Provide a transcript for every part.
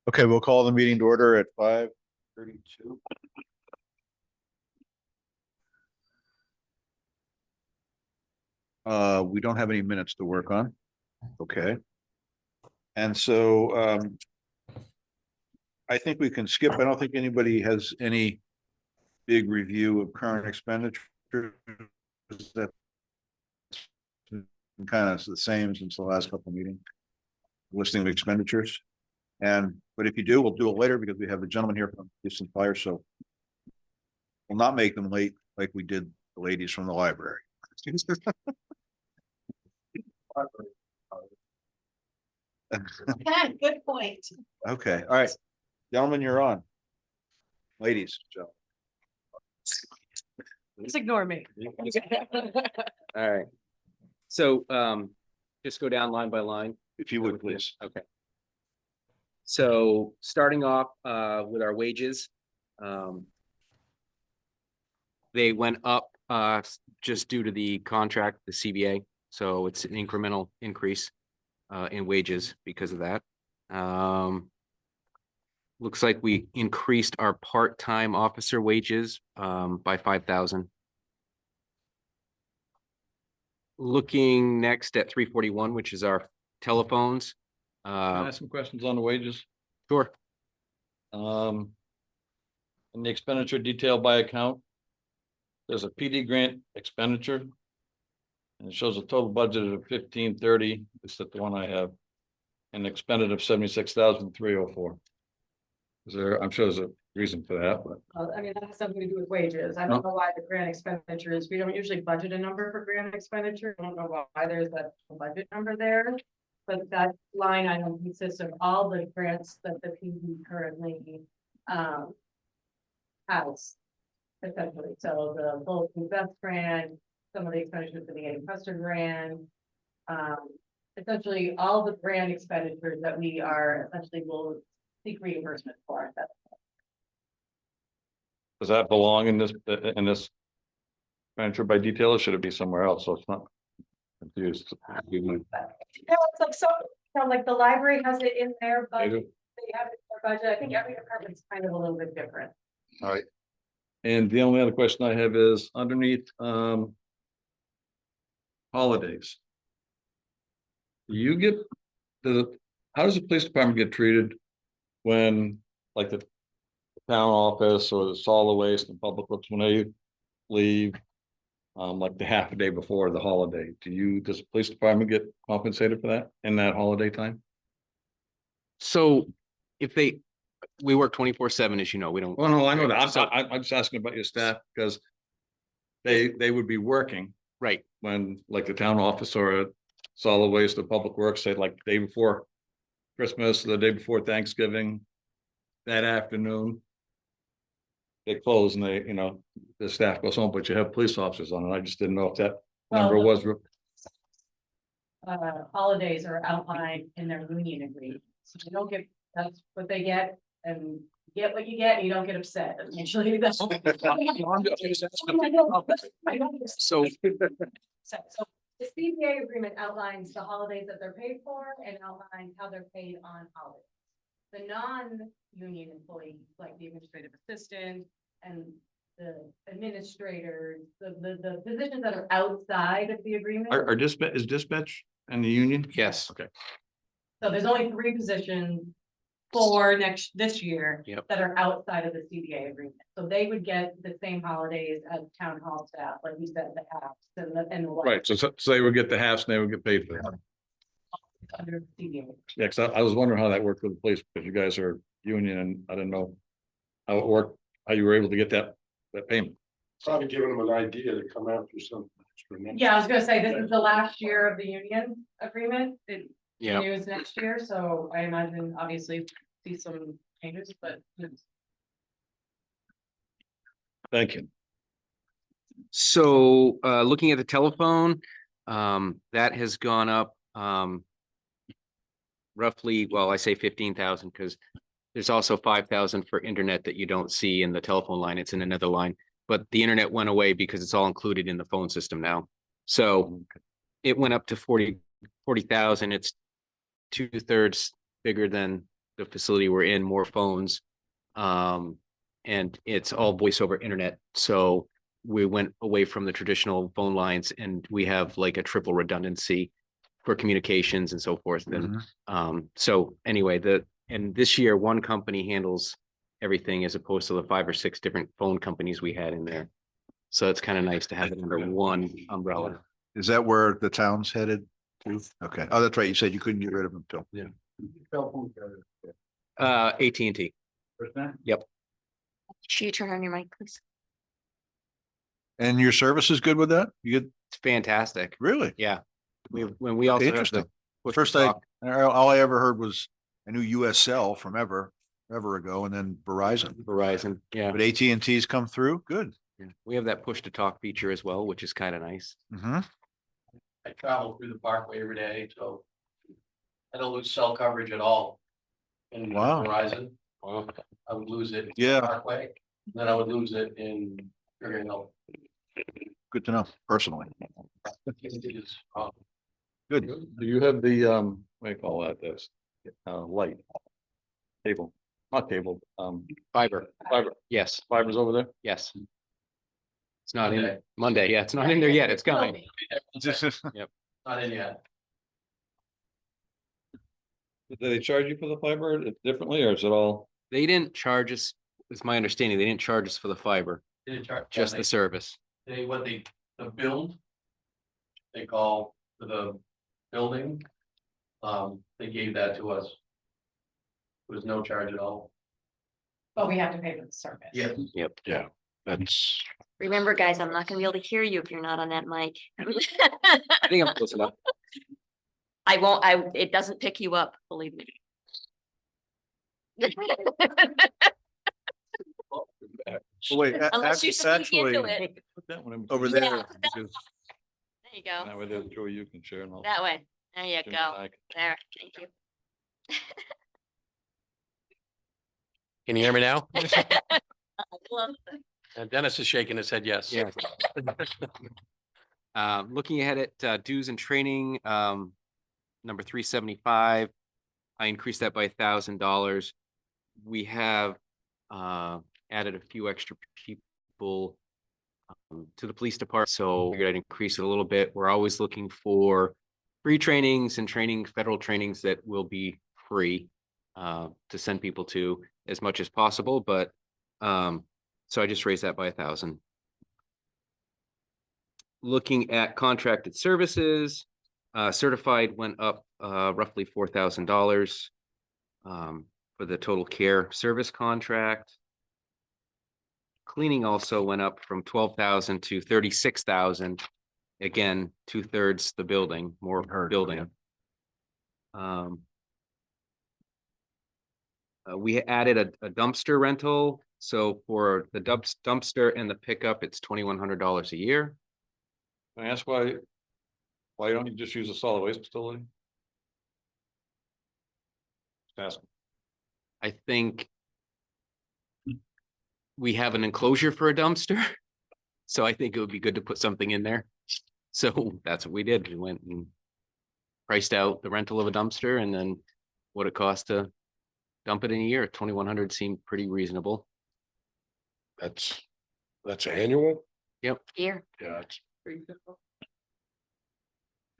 Okay, we'll call the meeting to order at 5:32. We don't have any minutes to work on. Okay. And so I think we can skip. I don't think anybody has any big review of current expenditures. That's kind of the same since the last couple of meetings. Listing of expenditures. But if you do, we'll do it later because we have the gentleman here from Houston Fire, so we'll not make them late like we did the ladies from the library. Good point. Okay, all right, gentlemen, you're on. Ladies, Joe. Just ignore me. All right. So just go down line by line. If you would, please. Okay. So starting off with our wages. They went up just due to the contract, the CBA. So it's an incremental increase in wages because of that. Looks like we increased our part-time officer wages by 5,000. Looking next at 341, which is our telephones. Can I ask some questions on the wages? Sure. In the expenditure detail by account, there's a PD grant expenditure. And it shows a total budget of 1,530. Is that the one I have? And expended of 76,304. Is there? I'm sure there's a reason for that, but I mean, that has something to do with wages. I don't know why the grant expenditures, we don't usually budget a number for grant expenditure. I don't know why there's that budget number there. But that line item consists of all the grants that the PD currently has. Essentially, so the Bullet Invest grant, some of the expenditures for the Getting Custard grant. Essentially all the grant expenditures that we are essentially will seek reimbursement for. does that belong in this expenditure by detail, or should it be somewhere else? So it's not confused. You know, it's like so, you know, like the library has it in their budget, they have it in their budget. I think every department's kind of a little bit different. All right. And the only other question I have is underneath holidays. You get how does the police department get treated when like the town office or the solid waste and public works, when they leave like the half a day before the holiday? Does the police department get compensated for that in that holiday time? So if we work 24/7, as you know, we don't. Oh, no, I know that. I'm just asking about your staff because they would be working Right. when like the town office or a solid waste or public works, say like the day before Christmas, the day before Thanksgiving, that afternoon. They close and they, the staff goes home, but you have police officers on it. I just didn't know if that number was. Holidays are outlined in their union agreement, so you don't get, that's what they get, and get what you get, and you don't get upset. Usually that's. So So the CBA agreement outlines the holidays that they're paid for and outlines how they're paid on holidays. The non-union employees, like the administrative assistant and the administrators, the positions that are outside of the agreement. Are dispatch and the union? yes. Okay. So there's only 3 positions for this year. Yep. That are outside of the CBA agreement. So they would get the same holidays as town hall staff, like you said, the halves and the. Right. So they would get the halves and they would get paid for that. Under CBA. Yeah, because I was wondering how that worked with the police, because you guys are union and I didn't know how it worked, how you were able to get that payment. Probably giving them an idea to come after some extra money. Yeah, I was gonna say, this is the last year of the union agreement. It Yeah. renews next year, so I imagine obviously see some changes, but. Thank you. So looking at the telephone, that has gone up roughly, well, I say 15,000 because there's also 5,000 for internet that you don't see in the telephone line. It's in another line, but the internet went away because it's all included in the phone system now. So it went up to 40,000. It's 2/3 bigger than the facility we're in, more phones. And it's all voice over internet. So we went away from the traditional phone lines and we have like a triple redundancy for communications and so forth. And so anyway, and this year, one company handles everything as opposed to the 5 or 6 different phone companies we had in there. So it's kind of nice to have it under one umbrella. Is that where the town's headed to? Okay. Oh, that's right. You said you couldn't get rid of them till. AT&T. Should you turn on your mic, please? And your service is good with that? You get, It's fantastic. really? Yeah. When we also have Interesting. the push First, to talk. all I ever heard was, I knew USL from ever ago, and then Verizon. Verizon, yeah. But AT&T's come through, good. Yeah. We have that push to talk feature as well, which is kind of nice. Mm-hmm. I travel through the parkway every day, so I don't lose cell coverage at all. In Wow. Verizon, I would lose it. in Yeah. Parkway, then I would lose it in Sugar Hill. Good to know, personally. It is, Good. Do you have the, what do you call that, this, light? Cable, not cable, Fiber, fiber, yes, fibers over there? yes. It's not in Monday. Monday, yeah, it's not in there yet, it's coming. Not in yet. Do they charge you for the fiber differently, or is it all? They didn't charge us, it's my understanding, they didn't charge us for the fiber, They didn't charge- just they- the service. They, what they, the build. They call for the building. They gave that to us. There was no charge at all. But we have to pay for the service. Yeah. Yep. Yeah, that's. Remember, guys, I'm not gonna be able to hear you if you're not on that mic. I think I'm close enough. I won't, it doesn't pick you up, believe me. Well, wait, Unless you speak into it. Put that one in over between. there, Yeah. because There you go. That way the two of you can share and all. That way. There you Jim and go. I can- There, thank you. Can you hear me now? I love it. And Dennis is shaking his head yes. Yeah. Looking ahead at dues and training, number 375. I increased that by $1,000. We have added a few extra people to the police department, so I figured I'd increase it a little bit. We're always looking for free trainings and federal trainings that will be free to send people to as much as possible, but so I just raised that by 1,000. Looking at contracted services, certified went up roughly $4,000 for the total care service contract. Cleaning also went up from 12,000 to 36,000. Again, 2/3 the building, more Heard, building. We added a dumpster rental. So for the dumpster and the pickup, it's $2,100 a year. Can I ask why don't you just use a solid waste facility? Just ask. I think we have an enclosure for a dumpster. So I think it would be good to put something in there. So that's what we did. We went and priced out the rental of a dumpster and then what it cost to dump it in a year. 2,100 seemed pretty reasonable. That's annual? Here. Yeah, it's.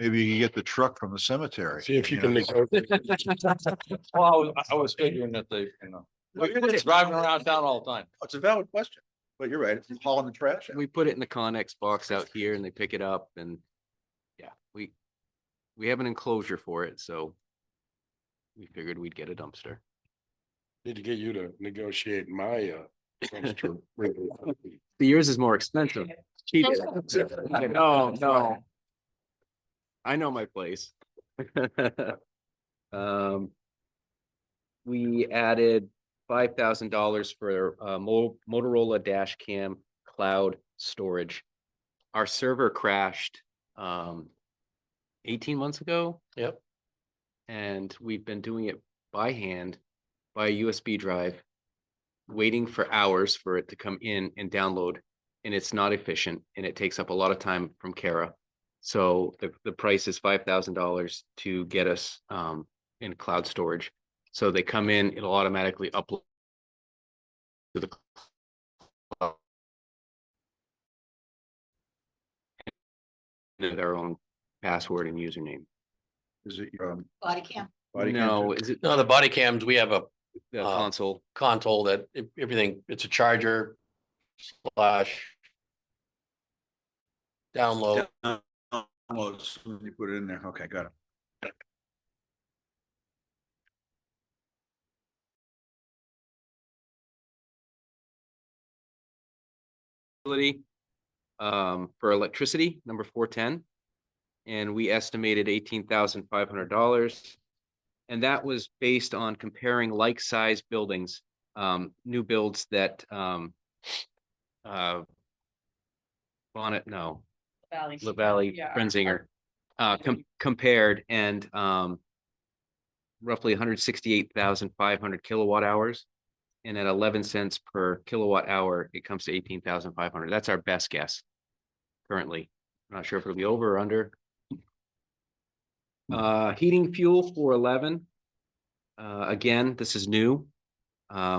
maybe you can get the truck from the cemetery. See if you can know. negotiate. Well, I was figuring that they, it's driving around town all the time. It's a valid question, but you're right. It's hauling the trash. out. We put it in the Connex box out here and they pick it up and yeah, we have an enclosure for it, so we figured we'd get a dumpster. Need to get you to negotiate my dumpster rental. Yours is more expensive. No. I know my place. We added $5,000 for Motorola dash cam cloud storage. Our server crashed 18 months ago. Yep. And we've been doing it by hand, by a USB drive, waiting for hours for it to come in and download. And it's not efficient and it takes up a lot of time from Kara. So the price is $5,000 to get us in cloud storage. So they come in, it'll automatically upload to the cloud. Their own password and username. Is it, Body cam. body cam No, too? is it No, the body cams, we have a the Uh, console? console that everything, it's a charger slash download. Downloads, you put it in there. Okay, got it. Utility, for electricity, number 410. And we estimated $18,500. And that was based on comparing like-size buildings, new builds that, Bonnet, no, Valley. La Valley, Yeah. Frenzinger, compared and, roughly 168,500 kilowatt hours. And at 11 cents per kilowatt hour, it comes to 18,500. That's our best guess currently. Not sure if it'll be over or under. Heating fuel for 11. Again, this is new.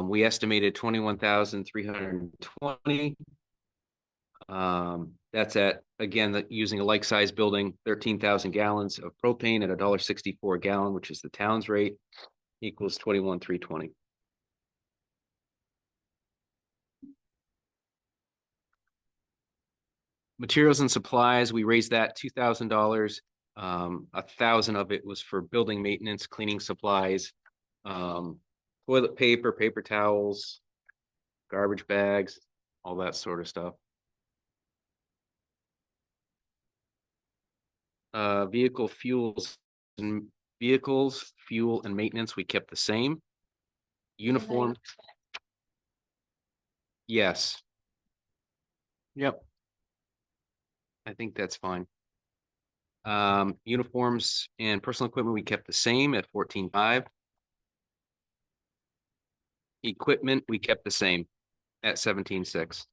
We estimated 21,320. That's at, again, using a like-size building, 13,000 gallons of propane at $1.64 a gallon, which is the town's rate, equals 21,320. Materials and supplies, we raised that $2,000. 1,000 of it was for building maintenance, cleaning supplies, toilet paper, paper towels, garbage bags, all that sort of stuff. Vehicle fuels and vehicles, fuel and maintenance, we kept the same. Uniform. Yes. Yep. I think that's fine. Uniforms and personal equipment, we kept the same at 14.5. Equipment, we kept the same at 17.6.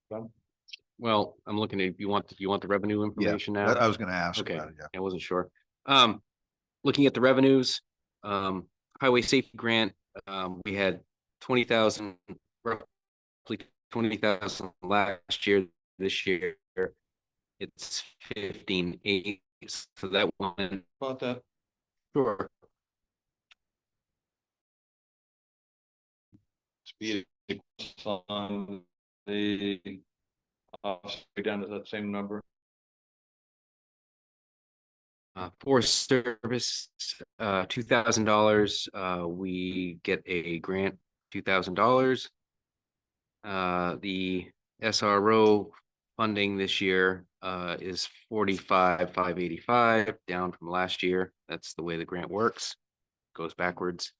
Done? Well, I'm looking at, you want the revenue information now? I was gonna ask Okay, about it, yeah. I wasn't sure. Looking at the revenues, highway safety grant, we had 20,000, roughly 20,000 last year. This year, it's 15.8, so that one, About that, sure. speed on the, down to that same number. Forest Service, $2,000, we get a grant, $2,000. The SRO funding this year, is 45,585, down from last year. That's the way the grant works, goes backwards.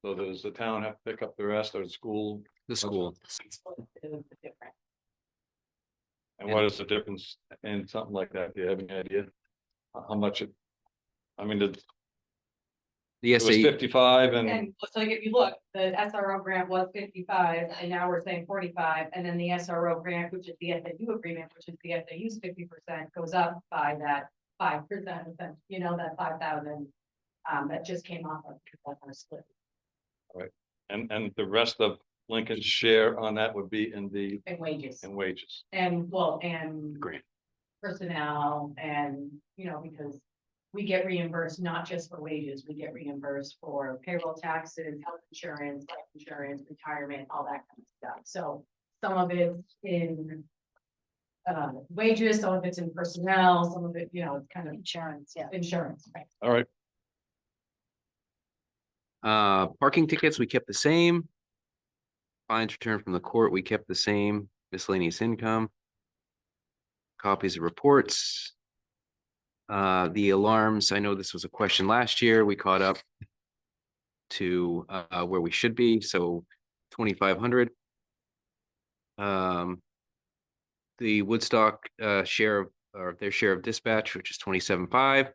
So does the town have to pick up the rest or the school? The school, And what is the difference in something like that? Do you have any idea? How much it? I mean, it the was SAE, 55 and And so if you look, the SRO grant was 55, and now we're saying 45, and then the SRO grant, which is the SAU agreement, which is the SAU's 50%, goes up by that 5%, you know, that 5,000. That just came off of our split. and the rest of Lincoln's share on that would be in the And wages, in wages. and well, and grant. personnel, and, you know, because we get reimbursed not just for wages, we get reimbursed for payroll taxes, health insurance, life insurance, retirement, all that kind of stuff. So some of it's in wages, some of it's in personnel, some of it, you know, it's kind of Insurance, yeah. insurance, right? All right, Parking tickets, we kept the same. Fines returned from the court, we kept the same. Miscellaneous income. Copies of reports. The alarms, I know this was a question last year, we caught up to where we should be, so 2,500. the Woodstock share or their share of dispatch, which is 27.5.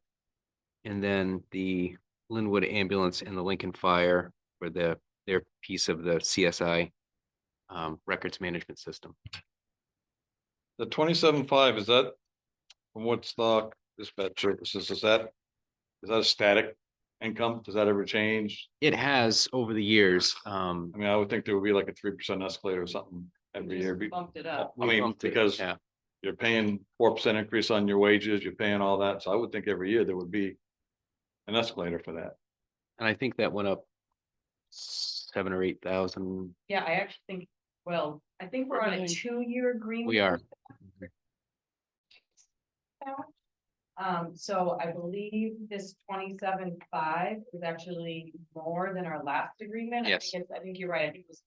And then the Linwood ambulance and the Lincoln Fire for their piece of the CSI records management system. The 27.5, is that from Woodstock dispatch services? Is that a static income? Does that ever change? It has over the years. I mean, I would think there would be like a 3% escalator or something every year. Bumped it up. I mean, bumped it, because yeah. you're paying 4% increase on your wages, you're paying all that. So I would think every year there would be an escalator for that. And I think that went up 7,000 or 8,000. Yeah, I actually think, well, I think we're on a 2-year agreement. We are. So I believe this 27.5 is actually more than our last agreement. Yes. I think you're right. I think it was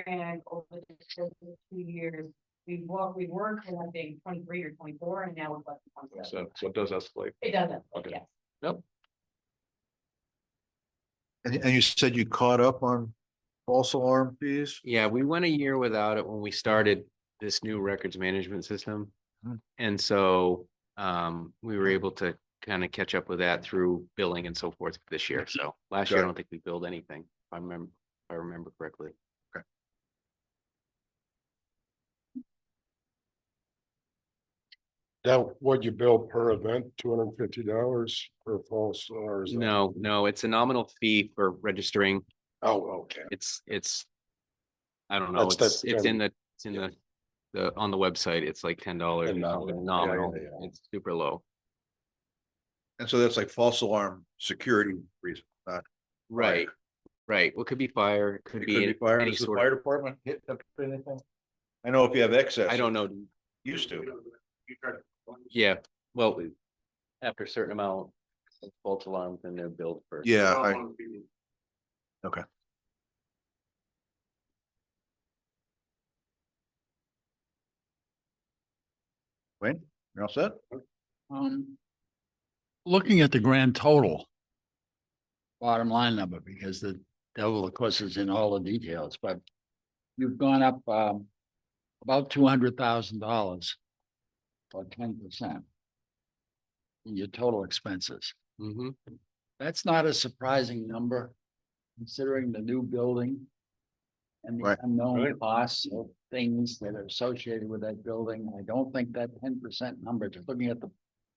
$8,000 over the course of 2 years. We worked in, I think, 23 or 24, and now we're less than 27. So it does escalate. It doesn't, Okay. yes. And you said you caught up on false alarm fees? Yeah, we went a year without it when we started this new records management system. Hmm. And so we were able to kind of catch up with that through billing and so forth this year. So last year, I Got it. don't think we billed anything, if I remember correctly. That what you bill per event, $250 per false or is that- No, it's a nominal fee for registering. Oh, okay. It's, I don't know, That's it's in the on the website, it's like $10 And nominal. Yeah, nominal. yeah, yeah. It's super low. And so that's like false alarm security reason. Right, right. What could be fire, it could It be could be fire. any Does the sort fire of, department hit up for anything? I know if you have excess. I don't know. Used to. Yeah, well, after a certain amount of false alarms, then they're billed for. Yeah, okay. Wayne, you're all set? Looking at the grand total. Bottom line number, because the devil, of course, is in all the details, but you've gone up about $200,000 or 10% in your total expenses. Mhm. That's not a surprising number, considering the new building and the Right. unknown Right. costs of things that are associated with that building. I don't think that 10% number, just looking at the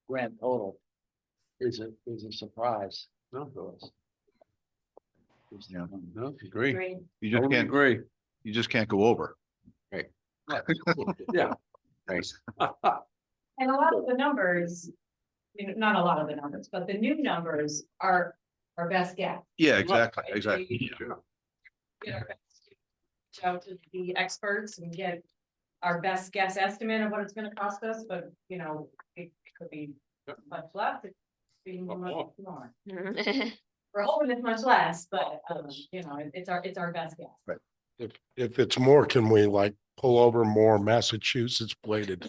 grand total, is a surprise. No. to us. Yeah. No, agree. Great. You just Totally can't, agree. you just can't go over. Yeah. Thanks. And a lot of the numbers, not a lot of the numbers, but the new numbers are our best guess. Yeah, exactly, Right, exactly. we get our best- reach out to the experts and get our best guess estimate of what it's gonna cost us, but it could be much less. It could be much more. We're hoping it's much less, but it's our best guess. If it's more, can we like pull over more Massachusetts bladed?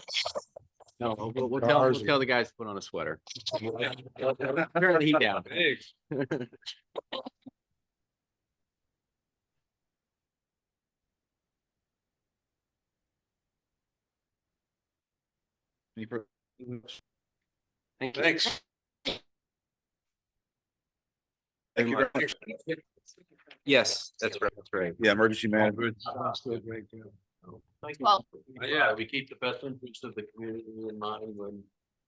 No, we'll Cars tell the guys to put on a sweater. Turn the heat down. Any further- Thank you. Thanks. Thank you very much. Yes, that's right. Yeah, emergency management. Well, Yeah, we keep the best interest of the community in mind when.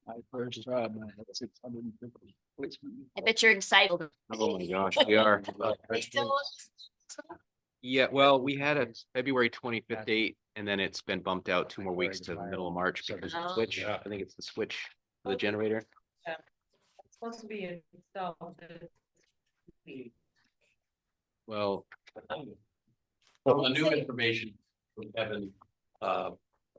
My first job, I had 650 policemen. I bet you're excited. Oh my gosh, we are. They still- Yeah, well, we had a February 25th date and then it's been bumped out 2 more weeks to the middle of March because of the Oh. switch. Yeah. I think it's the switch for the generator. It's supposed to be installed. Well, Well, the new information from Kevin,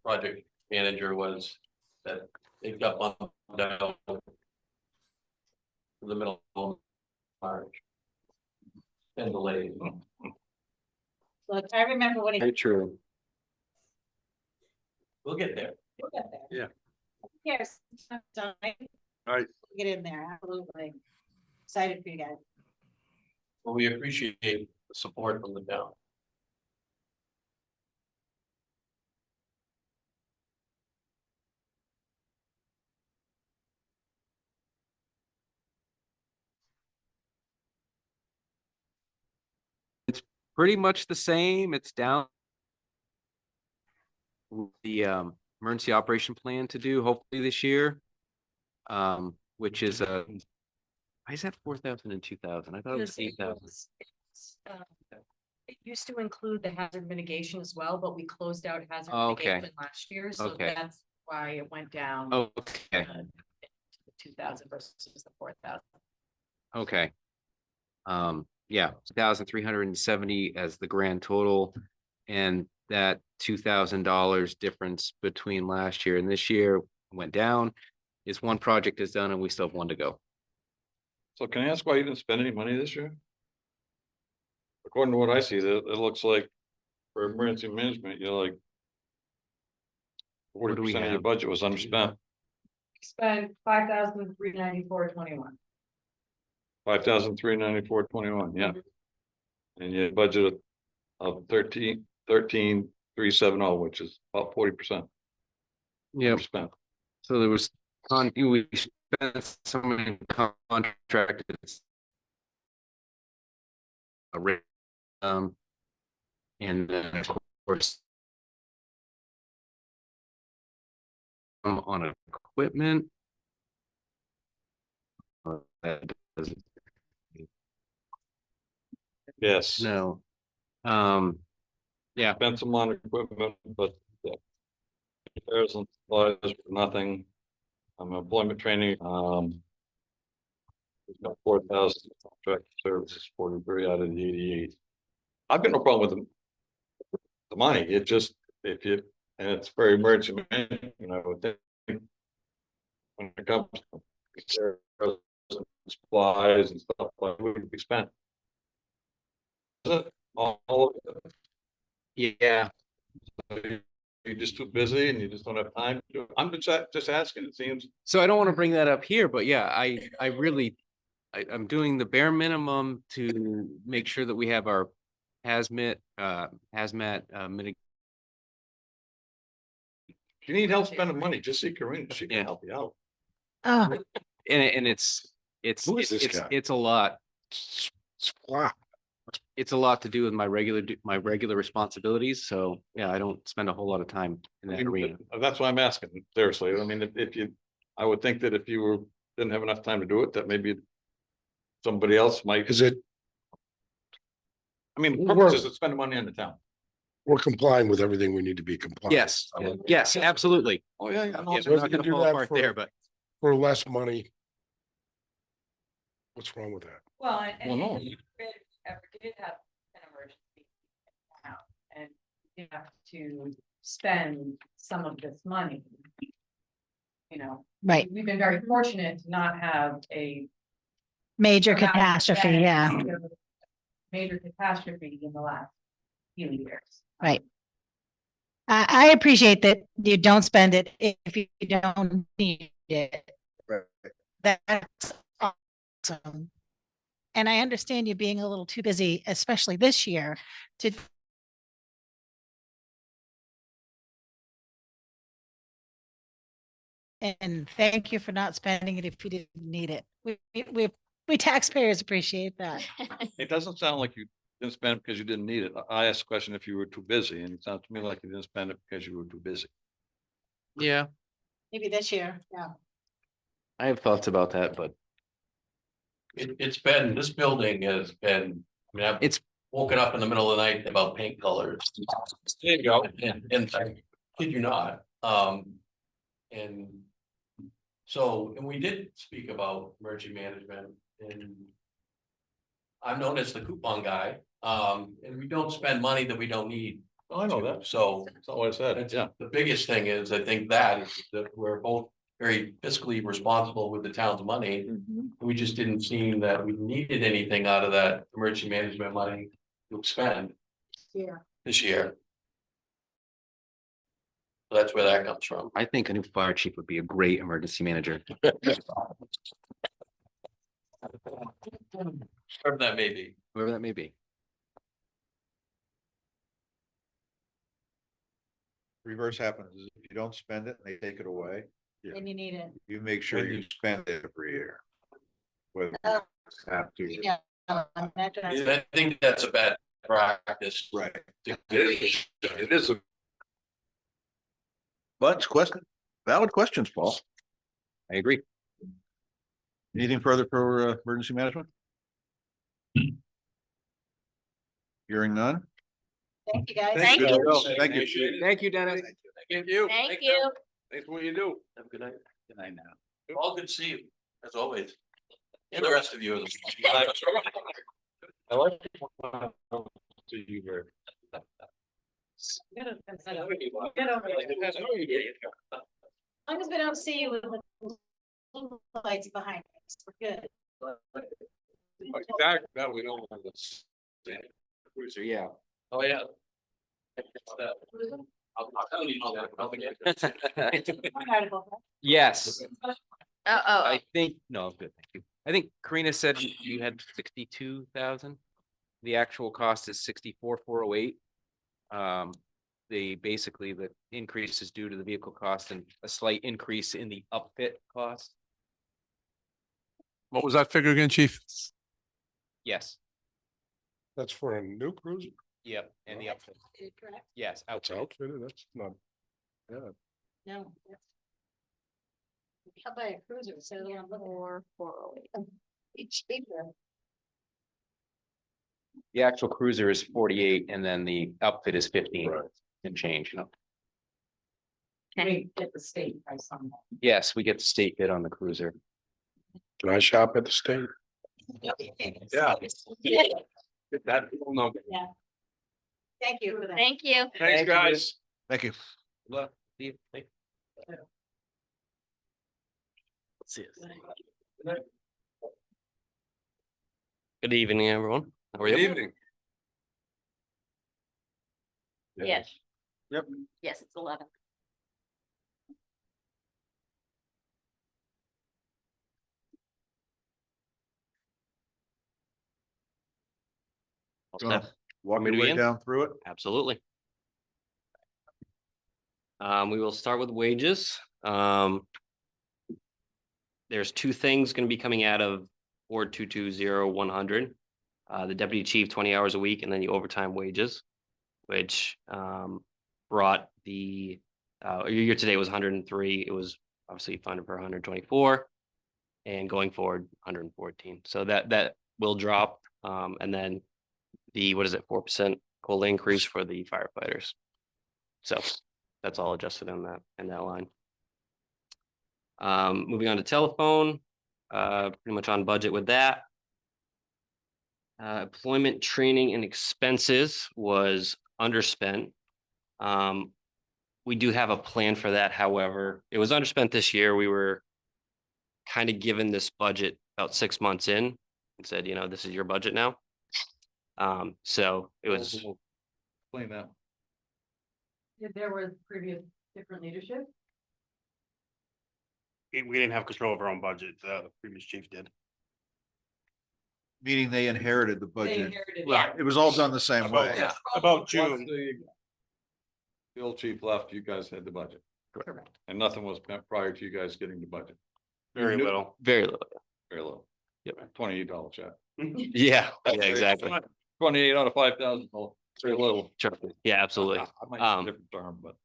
project manager was that it got bumped down to the middle of March. And delayed. Look, I remember when very true. We'll get there. Yeah. Yes. Done. Right. Get in there, absolutely. Excited for you guys. Well, we appreciate the support from the town. pretty much the same. It's down. The emergency operation plan to do hopefully this year. Which is why is that 4,000 and 2,000? I thought it was Because it 8,000. was- it's, It used to include the hazard mitigation as well, but we closed out hazard Oh, okay. mitigation last year, so Okay. that's why it went down. Okay, uh, to 2,000 versus the 4,000. okay. Yeah, 2,370 as the grand total. And that $2,000 difference between last year and this year went down. Is one project is done and we still have one to go. So can I ask why you didn't spend any money this year? According to what I see, it looks like for emergency management, you're like. What do we 40% of your have? budget was underspent, Spend 5,394.21. 5,394.21, yeah. And your budget of 13,370, which is about 40%. Yep. Spent. So there was we spent some in contracted. And then of course. On equipment. That doesn't, Yes. no. Yeah, Spent some on equipment, but. Yeah. There's some supplies for nothing. Employment training, we've got 4,000 contract services, 43 out of the 88. I've got no problem with the money, it just, if you, and it's very emergency, you know, I would think. When it comes to supplies and stuff, like, would be spent. Isn't it? All of it? yeah. You're just too busy and you just don't have time to do it. I'm just asking, it seems. So I don't want to bring that up here, but yeah, I really, I'm doing the bare minimum to make sure that we have our hazmat mitigation. If you need help spending money, just see Karina, she can Yeah. help you out. Oh, And it's Who is this guy? it's a lot. Wow. It's a lot to do with my regular responsibilities. So yeah, I don't spend a whole lot of time in that arena. That's why I'm asking, seriously. I mean, if you, I would think that if you didn't have enough time to do it, that maybe somebody else might. Is it, I mean, the purpose is to spend money on the town. we're complying with everything we need to be compliant. Yes, yes, absolutely. Oh, yeah, yeah. no, Yeah, it's- we're we not can gonna do fall that apart for- there, but For less money. What's wrong with that? Well, and Well, no. if you ever did have an emergency now, and you have to spend some of this money. You know, right. we've been very fortunate to not have a Major dramatic catastrophe, event, yeah, major catastrophe in the last few years. right. I appreciate that you don't spend it if you don't need it. Right. That's awesome. And I understand you being a little too busy, especially this year, to and thank you for not spending it if you didn't need it. We taxpayers appreciate that. It doesn't sound like you didn't spend it because you didn't need it. I asked the question if you were too busy, and it sounds to me like you didn't spend it because you were too busy. yeah, Maybe this year, yeah. I have thoughts about that, but It's been, this building has been, I mean, I've it's woken up in the middle of the night about paint colors. There you go. And I kid you not, and so, and we did speak about emergency management and I'm known as the coupon guy, and we don't spend money that we don't need. Oh, I know that. So That's not what I said. that's, Yeah. the biggest thing is, I think that is that we're both very fiscally responsible with the town's money. We just didn't seem that we needed anything out of that emergency management money to expend Yeah. this year. So that's where that comes from. I think a new fire chief would be a great emergency manager. Whatever that may be. Whoever that may be. Reverse happens is if you don't spend it, they take it away. And you need it. You make sure you spend it every year. Whether Oh. you have to. Yeah. I think that's a bad practice. Right. It is a But it's valid questions, Paul. I agree. Anything further for emergency management? Hearing none? Thank you, guys. Thank Good you. to go. Thank you. Thank you, Dennis. Thank you. Thank you. Thanks for what you do. Have a good night. Good night now. All good to see you, as always. And the rest of you. I like. To you very. Get over it. As long as we don't see you with the lights behind us, we're good. That we don't want this. Cruiser, yeah. Oh, yeah. I'll tell you all that. I'll forget. Yes, Oh, I think, no, I'm good, thank you. I think Karina said you had 62,000. The actual cost is 64,408. Basically the increase is due to the vehicle cost and a slight increase in the upfit cost. What was that figure again, chief? Yes, That's for a new cruiser? yep, and the upfit, Correct? yes, That's outfit. outfitted, that's not. Yeah, No. How about a cruiser, so they're on 408. Each cheaper. The actual cruiser is 48 and then the outfit is 15 Right. and change, you know. We get the state price on that. Yes, we get the state bid on the cruiser. can I shop at the state? Yeah. Yeah. That, no. Thank you for that. thank you. Thanks, guys. Thank you. Look, Steve, thank- Good evening, everyone. How are Good you? evening. Yes. Yep. Yes, it's 11. Gonna walk me your to way begin? down through it. Absolutely. We will start with wages. There's two things going to be coming out of Board 220100. The deputy chief 20 hours a week and then the overtime wages, which brought the year to date was 103. It was obviously funded for 124 and going forward 114. So that will drop. And then the, what is it, 4% COLA increase for the firefighters. So that's all adjusted in that line. Moving on to telephone, pretty much on budget with that. Employment training and expenses was underspent. We do have a plan for that. However, it was underspent this year. We were kind of given this budget about 6 months in and said, you know, this is your budget now. So it was, Explain that. There was previous different leadership. We didn't have control of our own budget, the previous chief did. Meaning they inherited the They budget. inherited. Yeah. It was all done the same way. Yeah. About Once June. the old chief left, you guys had the budget. Correct. And nothing was spent prior to you guys getting the budget. Very You knew- little. very little. Very low. Yep. $28 check. Yeah, yeah, exactly. 28 out of 5,000. Very little. Sure. Yeah, absolutely. I might use a different term, but.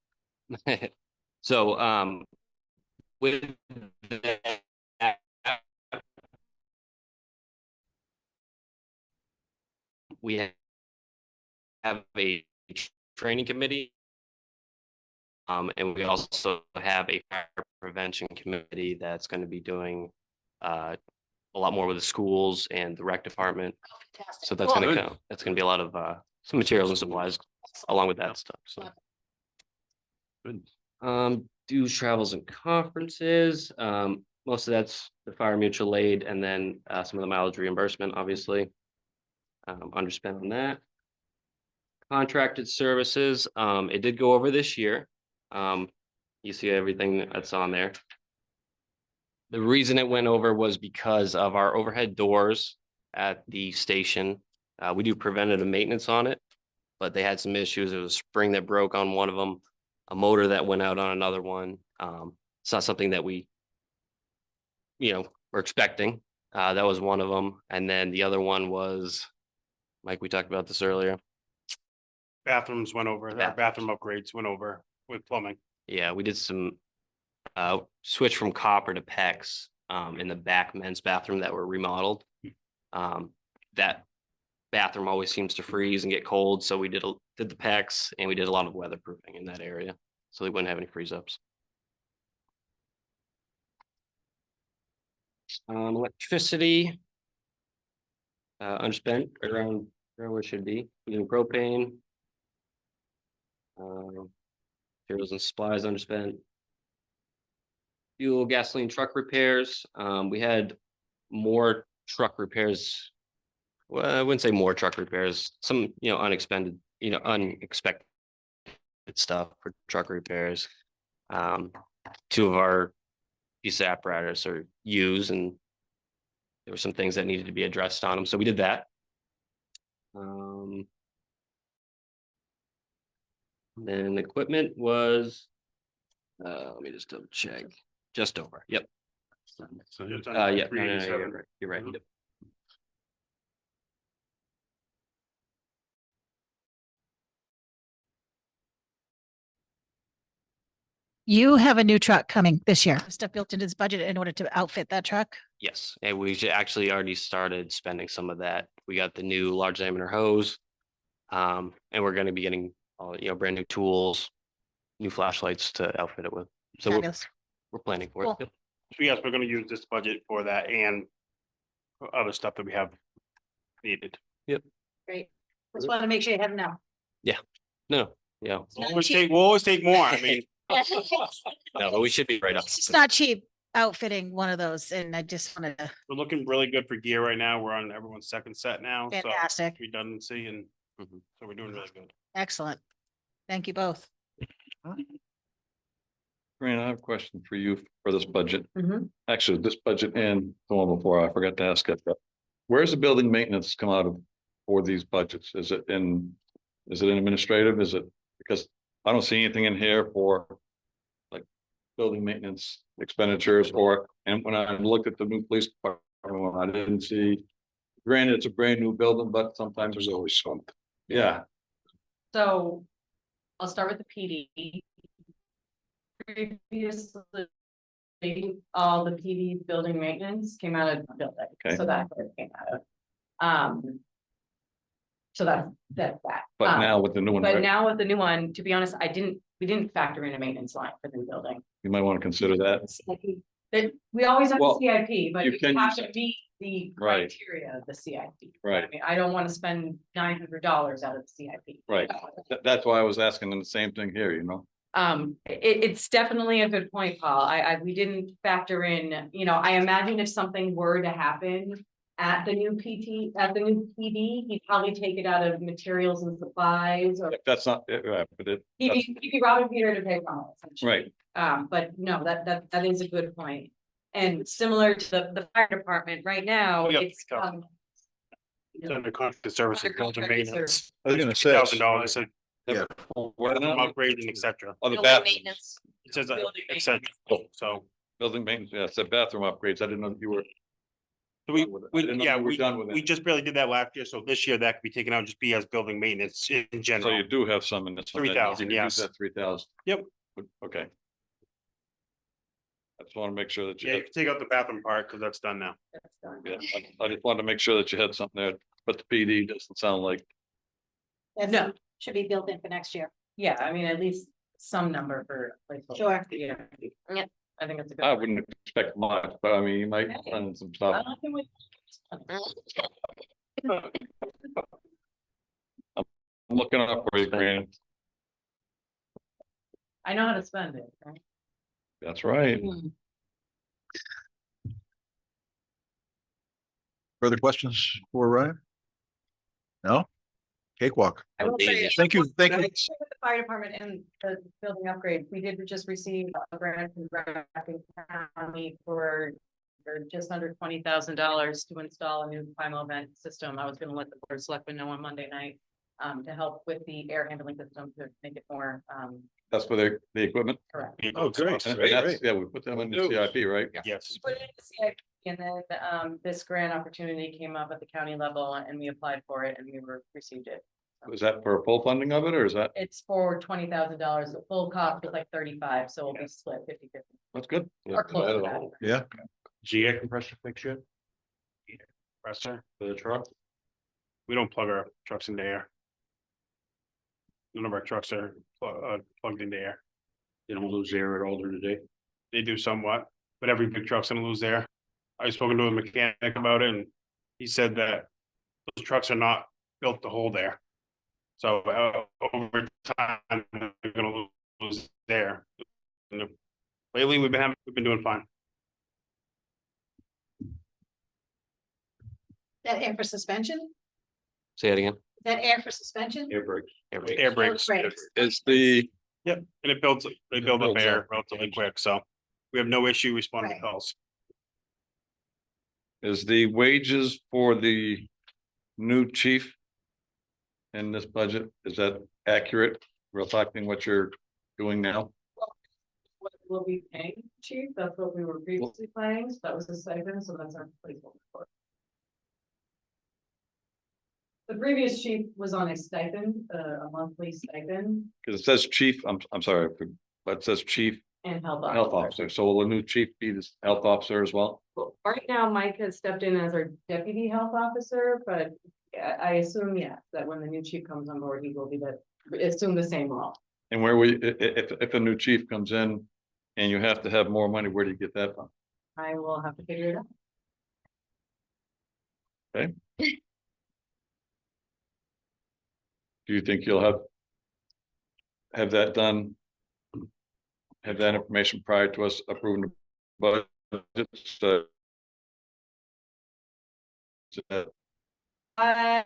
So, with that, we have a training committee. And we also have a fire prevention committee that's going to be doing a lot more with the schools and the rec department. Fantastic. So that's Cool. gonna come, that's gonna be a lot of some materials and supplies along with that stuff, so. Good. Dues, travels and conferences, most of that's the fire mutual aid and then some of the mileage reimbursement, obviously. Underspent on that. Contracted services, it did go over this year. You see everything that's on there. The reason it went over was because of our overhead doors at the station. We do preventative maintenance on it, but they had some issues. There was a spring that broke on one of them, a motor that went out on another one. It's not something that we, were expecting. That was one of them. And then the other one was, Mike, we talked about this earlier. Bathrooms went over, our bathroom upgrades went over with plumbing. Yeah, we did some switch from copper to PEX in the back men's bathroom that were remodeled. That bathroom always seems to freeze and get cold, so we did the PEX and we did a lot of weatherproofing in that area, so we wouldn't have any freeze ups. Electricity. Unspent around where it should be, using propane. Materials and supplies underspent. Fuel, gasoline, truck repairs. We had more truck repairs. Well, I wouldn't say more truck repairs, some, unexpected stuff for truck repairs. Two of our piece of apparatus are used and there were some things that needed to be addressed on them, so we did that. Then equipment was, let me just double check, just over, yep. So it's Yeah, no, no, no, 387. you're right, you're right. Yep. You have a new truck coming this year. Stuff built into this budget in order to outfit that truck. Yes, and we actually already started spending some of that. We got the new large diameter hose. And we're gonna be getting, brand new tools, new flashlights to outfit it with. So Fabulous. we're planning for Cool. it. Yep. So yes, we're gonna use this budget for that and for other stuff that we have needed. Great. Just want to make sure you have enough. No, yeah, We'll always take more. I mean, no, but we should be right up. It's not cheap outfitting one of those, and I just wanted to, we're looking really good for gear right now. We're on everyone's second set now, so fantastic, redundancy and Mhm. so we're doing really good. excellent. Thank you both. Fran, I have a question for you for this budget. Mhm. Actually, this budget and the one before, I forgot to ask it. But where's the building maintenance come out of for these budgets? Is it in administrative? Is it, because I don't see anything in here for like building maintenance expenditures and when I looked at the new police department, I didn't see, granted, it's a brand new building, but sometimes There's always something. yeah, So I'll start with the PD. Previously, all the PD building maintenance came out of the building, Okay. so that's where it came out of. So that's that. but now with the new one, But right, now with the new one, to be honest, we didn't factor in a maintenance line for the new building. you might want to consider that. That we always have a Well, CIP, but you you can have use to meet the Right. criteria of the CIP. Right. I mean, I don't want to spend $900 out of the CIP. Right. That's why I was asking them the same thing here, It's definitely a good point, Paul. We didn't factor in, I imagine if something were to happen at the new PD, he'd probably take it out of materials and supplies or That's not, right, but it, he'd be robbing Peter to pay Paul. essentially. right, But no, that is a good point. And similar to the fire department, right now, Yep. it's, It's under contract services, Under building contract maintenance. I was gonna say, $1,000, so Yeah. upgrading, et cetera. Oh, the building bathroom, maintenance. It says, Building et cetera. So building maintenance, yeah, it's the bathroom upgrades. I didn't know you were. we, done with it. I didn't know you were done with we it. just barely did that last year. So this year that could be taken out, just be as building maintenance in So general. you do have some in this. one, then. 3,000, You yes. use that 3,000. Yep. Okay. I just want to make sure that you Yeah, you had, can take out the bathroom part because that's done now. That's done. yeah, I just wanted to make sure that you had something there, but the PD doesn't sound like, No. Should be built in for next year. Yeah, I mean, at least some number for. placeholder. Sure. Yeah. Yep. I think it's a good. I wouldn't expect much, but I mean, you might find some stuff. I think we- I'm looking up for you, Grant. I know how to spend it, right? That's right. Further questions for Ryan? No? Cakewalk. I will say- Thank you, thank you. With the fire department and the building upgrade, we did just receive a grant from Grafton County for just under $20,000 to install a new primal vent system. I was gonna let the board of selectmen know on Monday night to help with the air handling system to make it more That's for the equipment. correct. Oh, great. And Great, that's- great. Yeah, we put them in the CIP, right? Yes. Put it in the CIP, and then this grant opportunity came up at the county level and we applied for it and we received it. Is that for full funding of it, or is that, It's for $20,000. The full cost was like 35, so it'll be split 50-50. that's good. Or close to that. Yeah, GA compressor fixture. Compressor for the truck. We don't plug our trucks into air. None of our trucks are plugged into air. You don't lose air at all during the day. They do somewhat, but every big truck's gonna lose air. I've spoken to a mechanic about it and he said that those trucks are not built to hold air. So over time, they're gonna lose air. And lately, we've been doing fine. That air for suspension? Say it again. That air for suspension? Air brakes. Air brakes. Brakes. Is the, Yep, and they build up builds air up. relatively quick, so we have no issue responding to Right. calls. is the wages for the new chief in this budget, is that accurate, reflecting what you're doing now? What will we pay, chief? That's what we were previously paying. So that was the stipend, so that's our placeholder for it. The previous chief was on a stipend, a monthly stipend Because it says chief, I'm sorry, but it says chief and health health officer, so will the new chief be the health officer as well? Well, right now, Mike has stepped in as our deputy health officer, but I assume, yes, that when the new chief comes on board, he will be assume the same role. And where we, if a new chief comes in and you have to have more money, where do you get that from? I will have to figure it out. Do you think you'll have that done? Have that information prior to us approving the budget? I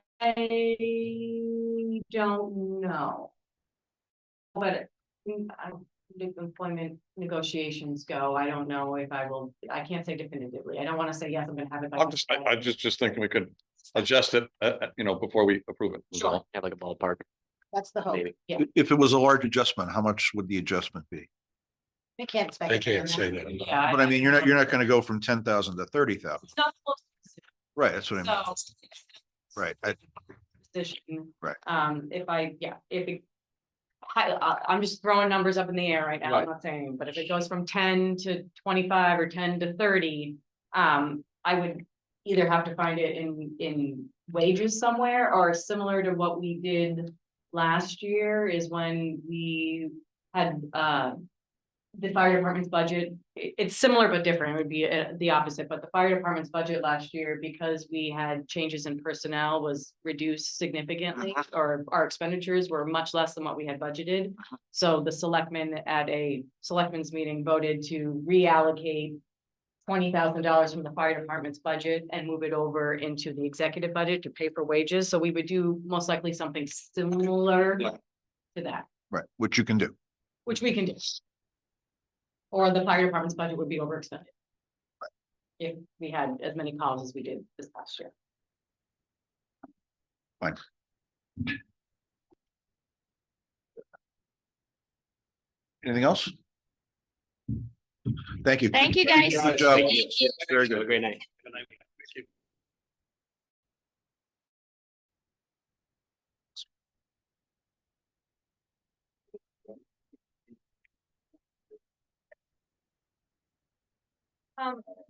don't know. But the employment negotiations go, I don't know if I can't say definitively. I don't want to say, yes, I'm gonna have it. by I'm just thinking we could adjust it, before we approve it. is all. Have like a ballpark, That's the hope. maybe. Yeah. if it was a large adjustment, how much would the adjustment be? They can't expect. They it to be can't say that. Yeah. But I mean, you're not gonna go from 10,000 to 30,000, It's not close to right? That's what I mean, so. right? Position. Right. I'm just throwing numbers up in the air right now, Right. I'm not saying, but if it goes from 10 to 25 or 10 to 30. I would either have to find it in wages somewhere, or similar to what we did last year is when we had, the fire department's budget, it's similar but different, it would be the opposite, but the fire department's budget last year, because we had changes in personnel, was reduced significantly, or our expenditures were much less than what we had budgeted. So the selectmen at a selectmen's meeting voted to reallocate $20,000 from the fire department's budget and move it over into the executive budget to pay for wages, so we would do most likely something similar to that, Right, which you can do. which we can do. Or the fire department's budget would be overextended. If we had as many calls as we did this past year. Fine. Anything else? Thank you. Thank you, guys. Good job. Thank you. Very Have a good. great night.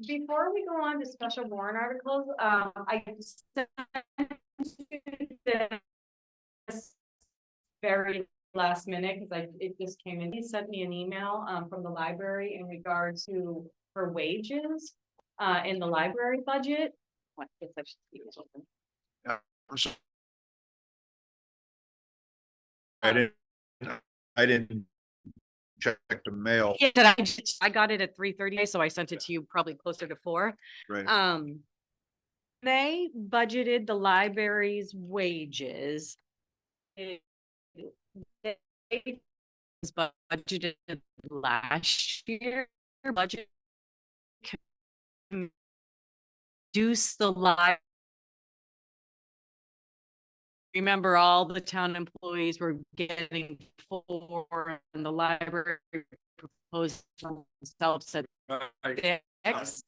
Before we go on to special warrant articles, I sent you this very last minute, because it just came in. He sent me an email, from the library in regards to her wages, in the library budget. What, I guess I should see this open. I'm so- I didn't check the mail, Yeah, I got it at 3:30, so I sent it to you probably closer to 4. right? They budgeted the library's wages. They was budgeted last year, budget. Reduce the library. Remember, all the town employees were getting 4, and the library proposed themselves at 6.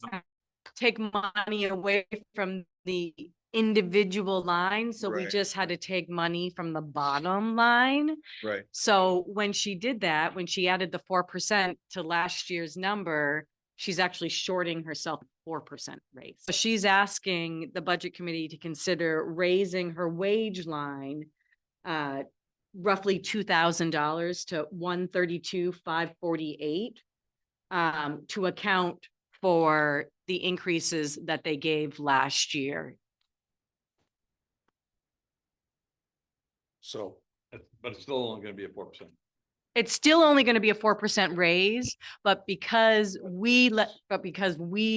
Take money away from the individual lines, so we Right. just had to take money from the bottom line. Right. So when she did that, when she added the 4% to last year's number, she's actually shorting herself 4% raise. So she's asking the budget committee to consider raising her wage line roughly $2,000 to 132,548 to account for the increases that they gave last year. So, but it's still only gonna be a 4%. It's still only going to be a 4% raise, but because we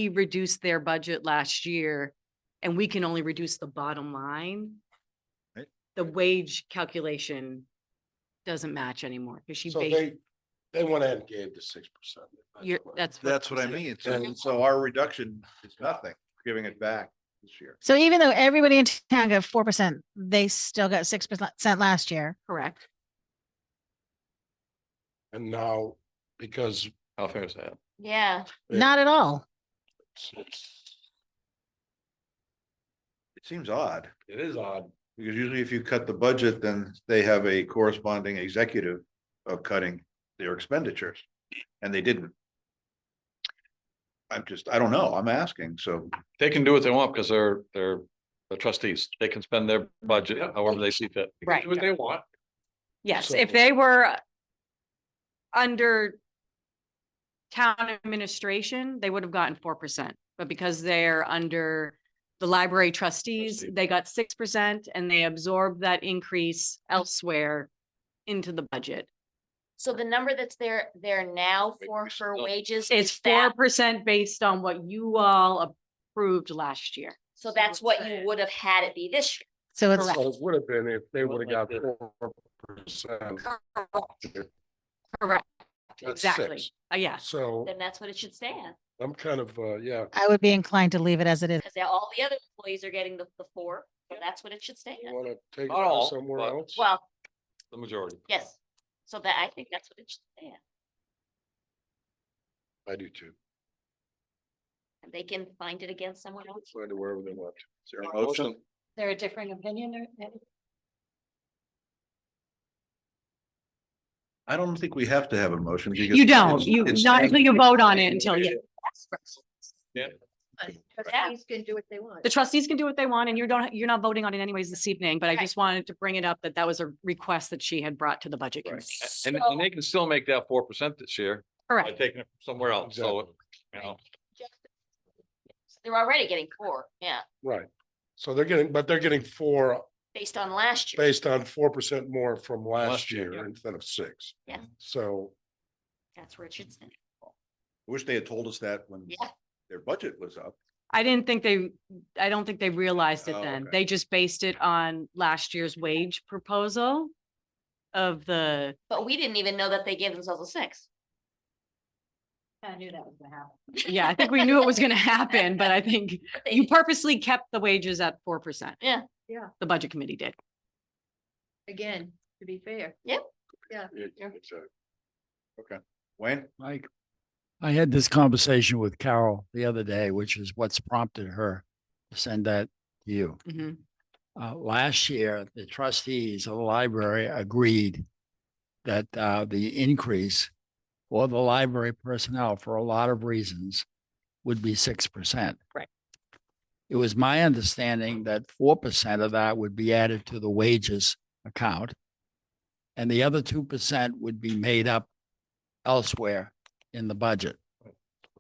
reduced their budget last year and we can only reduce the bottom line, Right. the wage calculation doesn't match anymore because she So based, they went ahead and gave the 6%. That's what I mean. So our reduction is nothing, giving it back this year. So even though everybody in town got 4%, they still got 6% last year. correct. And now, because How fair is that? Yeah. Yeah. Not at all. it's It seems odd, It is odd. because usually if you cut the budget, then they have a corresponding executive of cutting their expenditures, and they didn't. I don't know, I'm asking, so. They can do what they want because they're the trustees. They can spend their budget however they see fit. Right. do what they want. Yes, So- if they were under town administration, they would have gotten 4%. But because they're under the library trustees, Trustee. they got 6% and they absorbed that increase elsewhere into the budget. So the number that's there now for wages It's is that, 4% based on what you all approved last year. so that's what you would have had it be this year. So it's, Correct. So it would have been if they would have got 4%. Correct, That's exactly. 6. Yes. So Then that's what it should stay at, I'm kind of, yeah, I would be inclined to leave it as it is. because all the other employees are getting the 4, so that's what it should stay you at. want to take it Not all, somewhere but- else? Well, The majority. yes, so that, I think that's what it should stay at, I do too. and they can find it again somewhere else. Find it wherever they want. Is there a motion? There a differing opinion or? I don't think we have to have a motion. because You don't, it's- you, it's- not until you vote on it until you. Trustees can do what they want. The trustees can do what they want and you're not voting on it anyways this evening, but I just wanted to bring it up that was a request that she had brought to the budget committee. And they can still make that 4% this year by Correct. taking it from somewhere else. So, you know, They're already getting 4, yeah, Right. So they're getting 4 based on last year. based on 4% more from last Last year, year yeah. instead of 6. Yeah. So That's where it should stay. Wish they had told us that when Yeah. their budget was up. I don't think they realized it Oh, then. okay. They just based it on last year's wage proposal of the, But we didn't even know that they gave themselves a 6. I knew that was gonna happen. yeah, I think we knew it was gonna happen, but I think you purposely kept the wages at 4%. Yeah. Yeah. The budget committee did. Again, to be fair. yeah, exactly. Wayne? Mike, I had this conversation with Carol the other day, which is what's prompted her to send that to you. Mhm. Last year, the trustees of the library agreed that the increase for the library personnel, for a lot of reasons, would be 6%. Right. It was my understanding that 4% of that would be added to the wages account. And the other 2% would be made up elsewhere in the budget.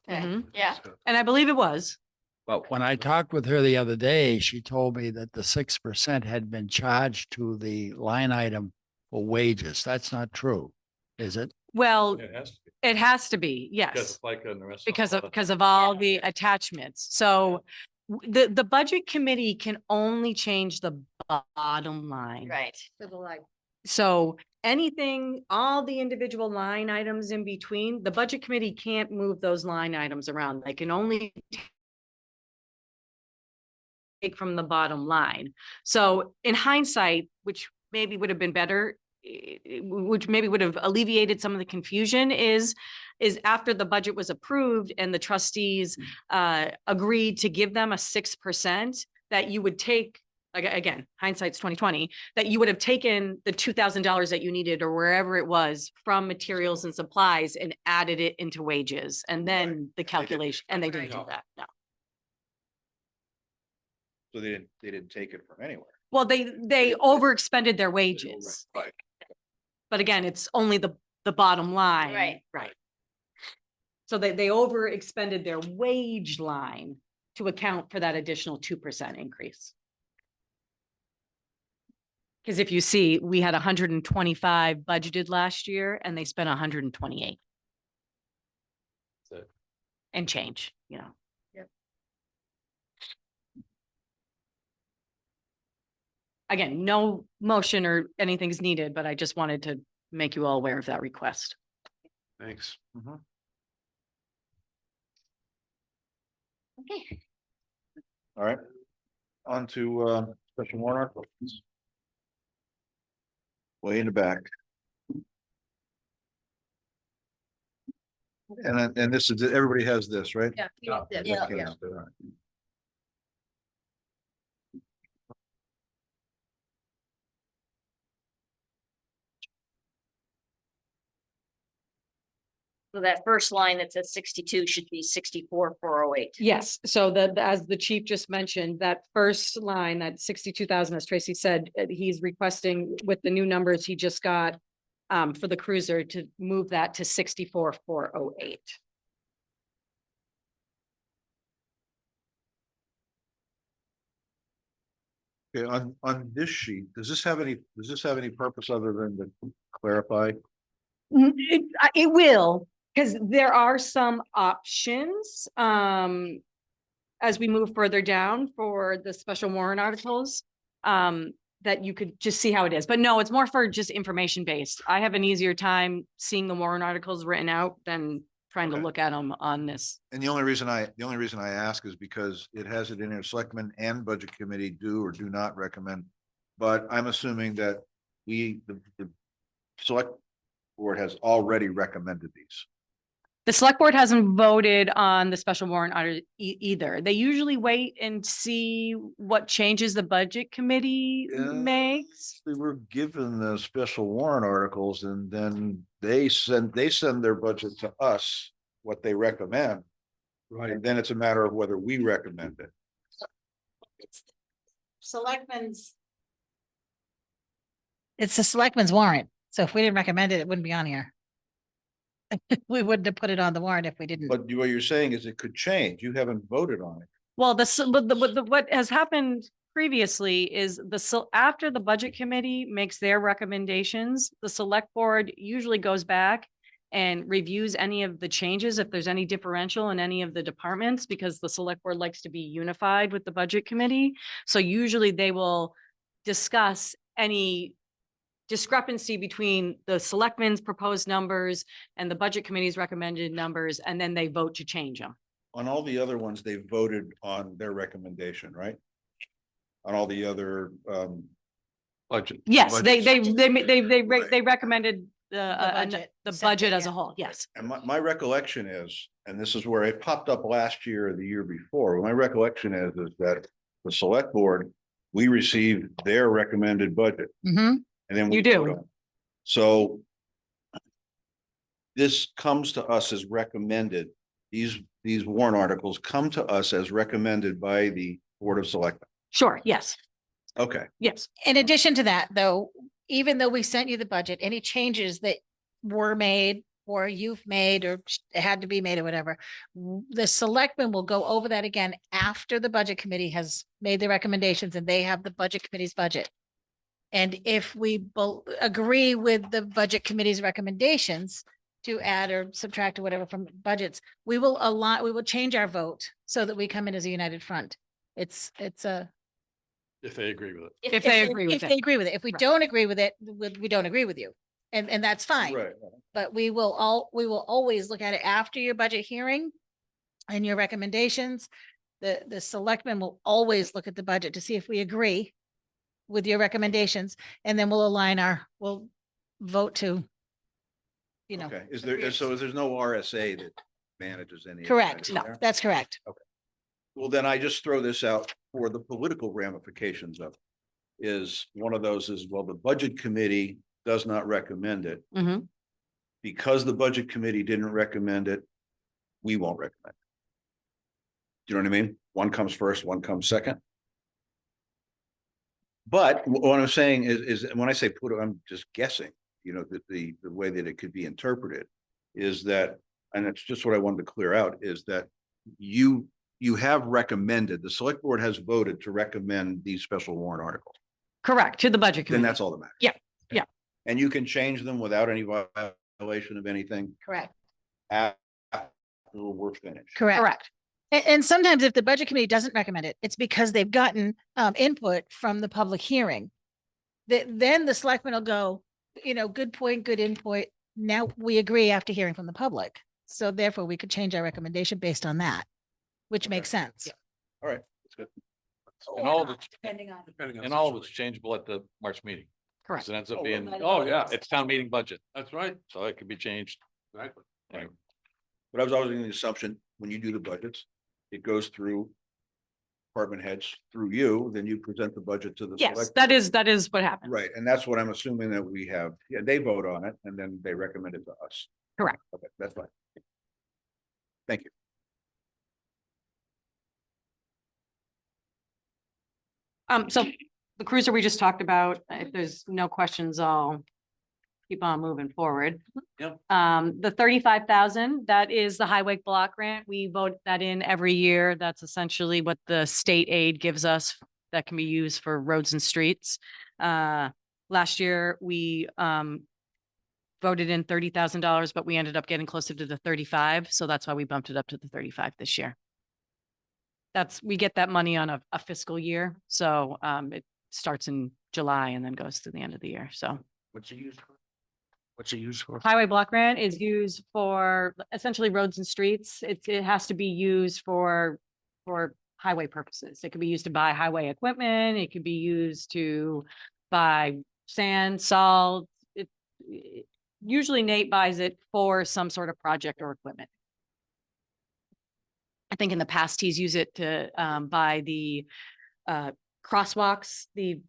Okay, Mhm. yeah, And I believe it was. But when I talked with her the other day, she told me that the 6% had been charged to the line item for wages. That's not true, is it? Well, it has to be. it has to be, Because yes. of FICA and the rest. Because of all the attachments. So the budget committee can only change the bottom line. right. So anything, all the individual line items in between, the budget committee can't move those line items around. They can only take from the bottom line. So in hindsight, which maybe would have been better, which maybe would have alleviated some of the confusion is after the budget was approved and the trustees agreed to give them a 6%, that you would take, again, hindsight's 2020, that you would have taken the $2,000 that you needed or wherever it was from materials and supplies and added it into wages and then the calculation, and they didn't do Right. that, no. So they didn't take it from anywhere. Well, they overexpended their wages, Right. but again, it's only the bottom line. Right. Right. So they overexpended their wage line to account for that additional 2% increase. Because if you see, we had 125 budgeted last year and they spent 128. That's it. And change, you know. Yep. Again, no motion or anything's needed, but I just wanted to make you all aware of that request. Thanks. Okay. All right. On to special warrant articles. Way in the back. And this is, everybody has this, right? Yeah. Okay, all right. So that first line that says 62 should be 64,408. Yes, so as the chief just mentioned, that first line, that 62,000, as Tracy said, he's requesting with the new numbers he just got for the cruiser to move that to 64,408. Okay, on this sheet, does this have any purpose other than to clarify? It will, because there are some options as we move further down for the special warrant articles that you could just see how it is. But no, it's more for just information based. I have an easier time seeing the warrant articles written out than trying to Okay. look at them on this. And the only reason I ask is because it has it in there, selectmen and budget committee do or do not recommend. But I'm assuming that the select board has already recommended these. The select board hasn't voted on the special warrant article either. They usually wait and see what changes the budget committee Yeah. makes. They were given the special warrant articles and then they send their budget to us, what they recommend. Right. And then it's a matter of whether we recommend it. Selectmen's. It's the selectmen's warrant. So if we didn't recommend it, it wouldn't be on here. We wouldn't have put it on the warrant if we didn't. But what you're saying is it could change. You haven't voted on it. Well, what has happened previously is after the budget committee makes their recommendations, the select board usually goes back and reviews any of the changes, if there's any differential in any of the departments, because the select board likes to be unified with the budget committee. So usually they will discuss any discrepancy between the selectmen's proposed numbers and the budget committee's recommended numbers, and then they vote to change them. On all the other ones, they voted on their recommendation, right? On all the other, Budget. Yes, they Right. recommended the budget budget as a separate, whole, yes. and my recollection is, and this is where it popped up last year or the year before, my recollection is that the select board, we received their recommended budget. Mhm. And then we You do. vote on it. So this comes to us as recommended. These warrant articles come to us as recommended by the Board of Selectmen. Sure, yes, Okay, yes. In addition to that, though, even though we sent you the budget, any changes that were made or you've made or had to be made or whatever, the selectmen will go over that again after the budget committee has made the recommendations and they have the budget committee's budget. And if we agree with the budget committee's recommendations to add or subtract or whatever from budgets, we will change our vote so that we come in as a united front. It's a. If they agree with it. If they agree with If it. they agree with it. If we Right. don't agree with it, we don't agree with you. And that's fine. right. But we will always look at it after your budget hearing and your recommendations. The selectmen will always look at the budget to see if we agree with your recommendations, and then we'll vote to, you know. Okay, there's no RSA that manages any? of that, Correct. is No, there? that's correct. Well, then I just throw this out for the political ramifications of it. Is one of those is, well, the budget committee does not recommend it. Mhm. Because the budget committee didn't recommend it, we won't recommend it. Do you know what I mean? One comes first, one comes second. But what I'm saying is when I say put, I'm just guessing, you know, that the way that it could be interpreted is that, and it's just what I wanted to clear out, is that you have recommended, the select board has voted to recommend these special warrant articles. Correct, to the budget Then committee. that's all that matters. Yeah, yeah. And you can change them without any violation of anything Correct. after we're finished. Correct. And sometimes if the budget committee doesn't recommend it, it's because they've gotten input from the public hearing. Then the selectmen will go, you know, good point, good input. Now we agree after hearing from the public. So therefore we could change our recommendation based on that, which makes sense. All right, that's good. And all of it's, Depending on. and all of it's changeable at the March meeting. 'Cause Correct. it ends up Oh, being, well, oh yeah, it's town meeting budget. That's right. So it could be changed. Exactly. Right. But I was always in the assumption, when you do the budgets, it goes through department heads through you, then you present the budget to the. Yes, select that is what happened. Right, and that's what I'm assuming that we have, yeah, they vote on it and then they recommend it to us. Correct. Okay, that's fine. Thank you. So the cruiser we just talked about, if there's no questions, I'll keep on moving forward. Yep. The 35,000, that is the highway block grant. We vote that in every year. That's essentially what the state aid gives us that can be used for roads and streets. Last year, we voted in $30,000, but we ended up getting closer to the 35. So that's why we bumped it up to the 35 this year. We get that money on a fiscal year. So it starts in July and then goes to the end of the year. So What's it used for? What's it used for? highway block grant is used for essentially roads and streets. It has to be used for highway purposes. It could be used to buy highway equipment. It could be used to buy sand, salt. Usually Nate buys it for some sort of project or equipment. I think in the past, he's used it to buy the crosswalks, the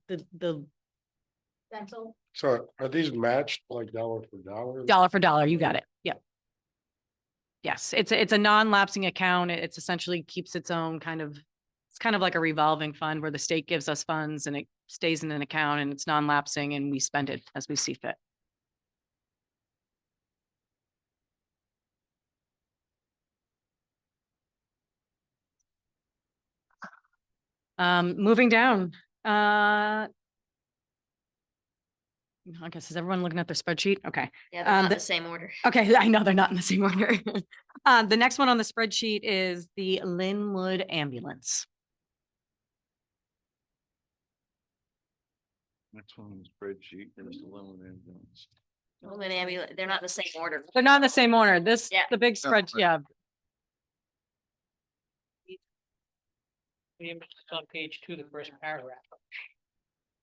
Dental. So are these matched like dollar for dollar? dollar for dollar. You got it. Yep. Yes, it's a non-lapsing account. It's essentially keeps its own it's kind of like a revolving fund where the state gives us funds and it stays in an account and it's non-lapsing and we spend it as we see fit. Moving down, I guess, is everyone looking at their spreadsheet? Okay. Yeah, they're not in the- the same order. Okay, I know they're not in the same order. The next one on the spreadsheet is the Linwood ambulance. Next one is spreadsheet, there's the limit ambulance. Lumen ambulance, they're not in the same order. They're not in the same order. Yeah. The big spread, yeah. The ambulance is on page 2, the first paragraph.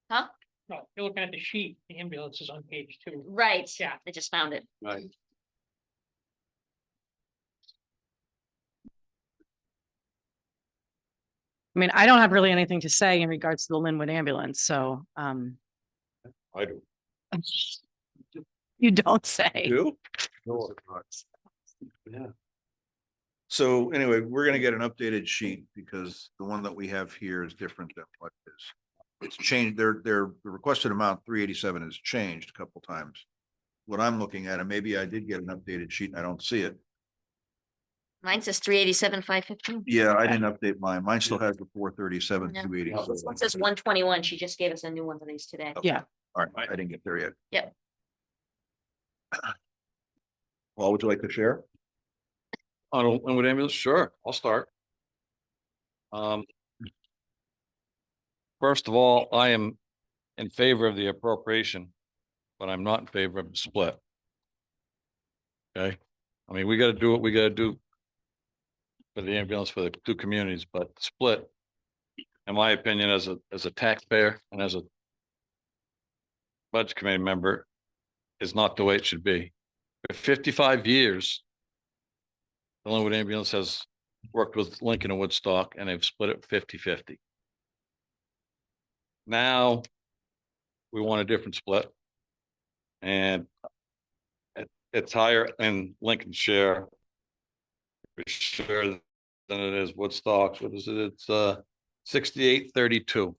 Huh? No, you're looking at the sheet, the ambulance is on page 2. Right. Yeah. I just found it. Right. I mean, I don't have really anything to say in regards to the Linwood ambulance, so, I do. you don't say. You? Yeah. So anyway, we're gonna get an updated sheet because the one that we have here is different than what is. It's changed, the requested amount 387 has changed a couple times. What I'm looking at, and maybe I did get an updated sheet and I don't see it. Mine says 387, 515. Yeah, I didn't update mine. Mine still has the 437, Yeah. 287. This one says 121. She just gave us a new one of these today. Yeah. All right, I didn't get there yet. Yep. Well, would you like to share? On a Linwood ambulance, sure, I'll start. First of all, I am in favor of the appropriation, but I'm not in favor of the split. Okay, I mean, we gotta do what we gotta do for the ambulance for the two communities, but split, in my opinion, as a taxpayer and as a budget committee member, is not the way it should be. For 55 years, the Linwood ambulance has worked with Lincoln and Woodstock and they've split it 50-50. Now we want a different split. And it's higher in Lincoln's share. For sure than it is Woodstock. What is it? It's 68-32.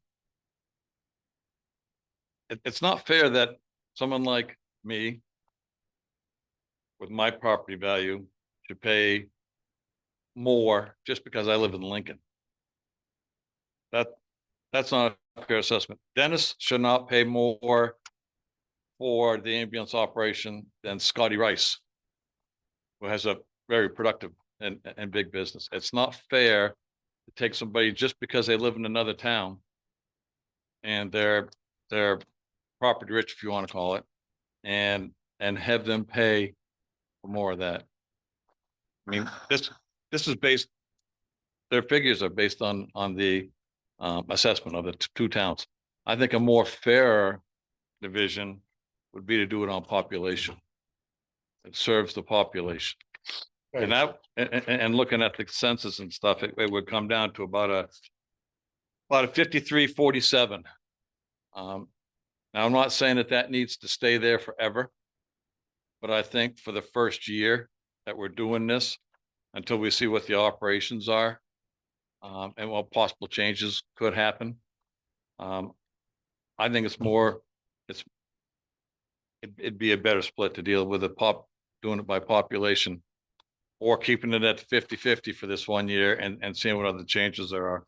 It's not fair that someone like me with my property value should pay more just because I live in Lincoln. That's not a fair assessment. Dennis should not pay more for the ambulance operation than Scotty Rice, who has a very productive and big business. It's not fair to take somebody just because they live in another town and they're property rich, if you want to call it, and have them pay for more of that. I mean, this is based, their figures are based on the assessment of the two towns. I think a more fair division would be to do it on population. It serves the population. And that, and looking at the census and stuff, it would come down to about a 53-47. Now I'm not saying that needs to stay there forever, but I think for the first year that we're doing this, until we see what the operations are, and what possible changes could happen, I think it'd be a better split to deal with doing it by population, or keeping it at 50-50 for this 1 year and seeing what other changes there are.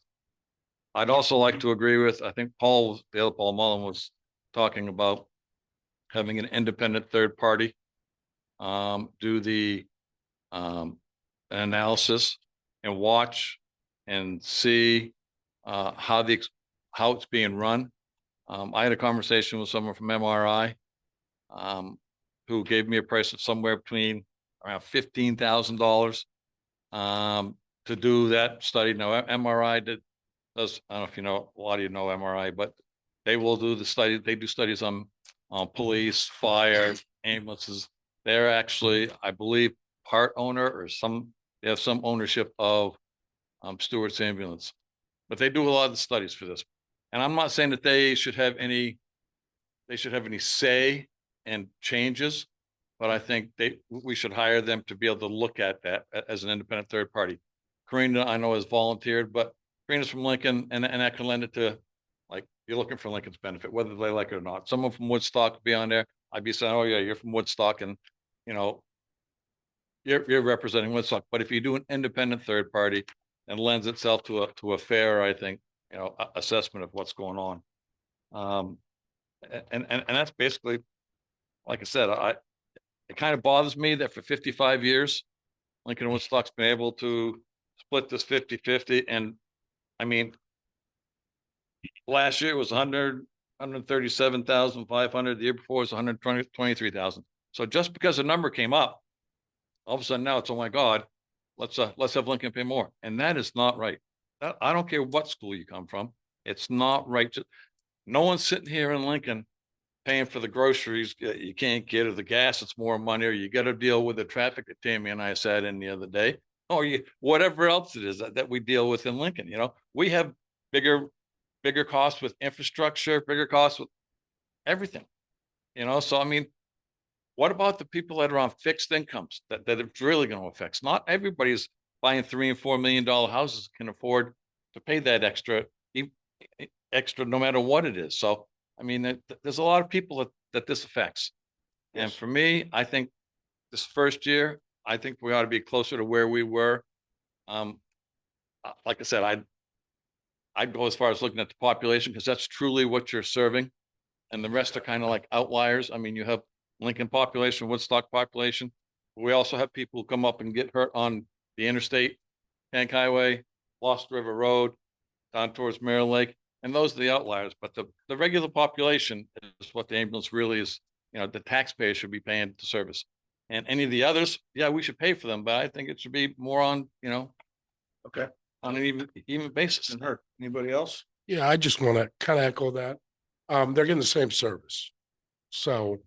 I'd also like to agree with, I think the other Paul Mullen was talking about having an independent third party do the analysis and watch and see how it's being run. I had a conversation with someone from MRI who gave me a price of somewhere between around $15,000 to do that study. Now, MRI does, I don't know if you know, a lot of you know MRI, but they will do the study. They do studies on police, fire, ambulances. They're actually, I believe, part owner or they have some ownership of Stewart's Ambulance, but they do a lot of the studies for this. And I'm not saying that they should have any say and changes, but I think we should hire them to be able to look at that as an independent third party. Karina, I know, has volunteered, but Karina's from Lincoln, and that can lend it to, like, you're looking for Lincoln's benefit, whether they like it or not. Someone from Woodstock would be on there. I'd be saying, oh yeah, you're from Woodstock, and you know, you're representing Woodstock. But if you do an independent third party, and lends itself to a fair, I think, assessment of what's going on. And that's basically, like I said, it kind of bothers me that for 55 years, Lincoln and Woodstock's been able to split this 50-50. And I mean, last year was 137,500. The year before was 123,000. So just because the number came up, all of a sudden now it's, oh my God, let's have Lincoln pay more. And that is not right. I don't care what school you come from. It's not right. No one's sitting here in Lincoln paying for the groceries you can't get, or the gas, it's more money, or you got to deal with the traffic that Tammy and I sat in the other day, or whatever else it is that we deal with in Lincoln. We have bigger costs with infrastructure, bigger costs with everything, so I mean, what about the people that are on fixed incomes that it's really going to affect? Not everybody's buying $3 and $4 million houses can afford to pay that extra, no matter what it is. So, I mean, there's a lot of people that this affects. Yes. And for me, I think this first year, I think we ought to be closer to where we were. Like I said, I'd go as far as looking at the population, because that's truly what you're serving. And the rest are kind of like outliers. I mean, you have Lincoln population, Woodstock population. We also have people who come up and get hurt on the interstate, Tank Highway, Lost River Road, down towards Mirror Lake. And those are the outliers, but the regular population is what the ambulance really is. The taxpayer should be paying to service. And any of the others, yeah, we should pay for them, but I think it should be more on, okay, on an even basis. And her, anybody else? Yeah, I just want to kind of echo that. They're getting the same service. So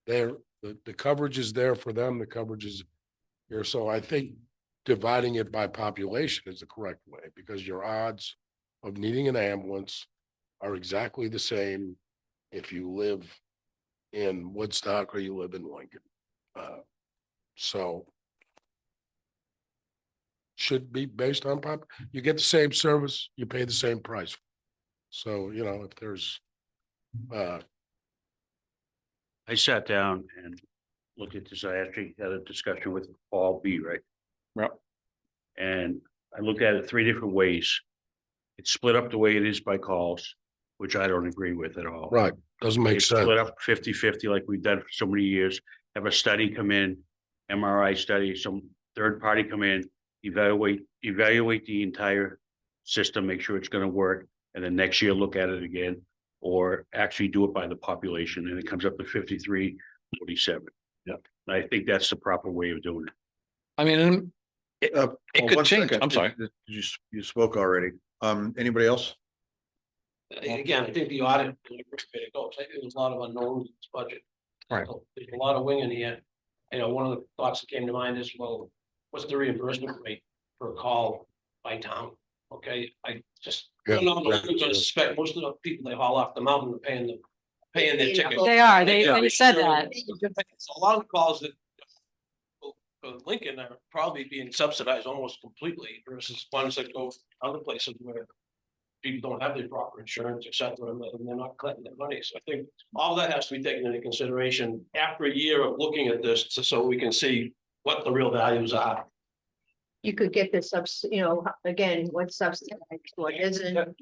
the coverage is there for them. The coverage is here. So I think dividing it by population is the correct way, because your odds of needing an ambulance are exactly the same if you live in Woodstock or you live in Lincoln. So should be based on you get the same service, you pay the same price. So, you know, if there's, I sat down and looked at this. I actually had a discussion with Paul B, right? Yep. And I looked at it 3 different ways. It's split up the way it is by calls, which I don't agree with at all. right, doesn't make It's sense. split up 50-50 like we've done for so many years. Have a study come in, MRI study, some third party come in, evaluate the entire system, make sure it's gonna work, and then next year look at it again. Or actually do it by the population, and it comes up to 53-47. Yeah. And I think that's the proper way of doing it. I mean, it Well, could one change. second. I'm sorry. You spoke already. Anybody else? Again, I think the audit, I think there's a lot of unknowns in this budget. Right. So there's a lot of wing in here. You know, one of the thoughts that came to mind is, well, what's the reimbursement rate for a call by town? Okay, I just, Yeah. I suspect most of the people they haul off the mountain are paying their ticket. They are, they Yeah. said that. So a lot of calls that for Lincoln are probably being subsidized almost completely versus ones that go other places where people don't have their proper insurance, et cetera, and they're not collecting their money. So I think all that has to be taken into consideration after a year of looking at this, so we can see what the real values are. You could get this again, what's subsidized, what isn't,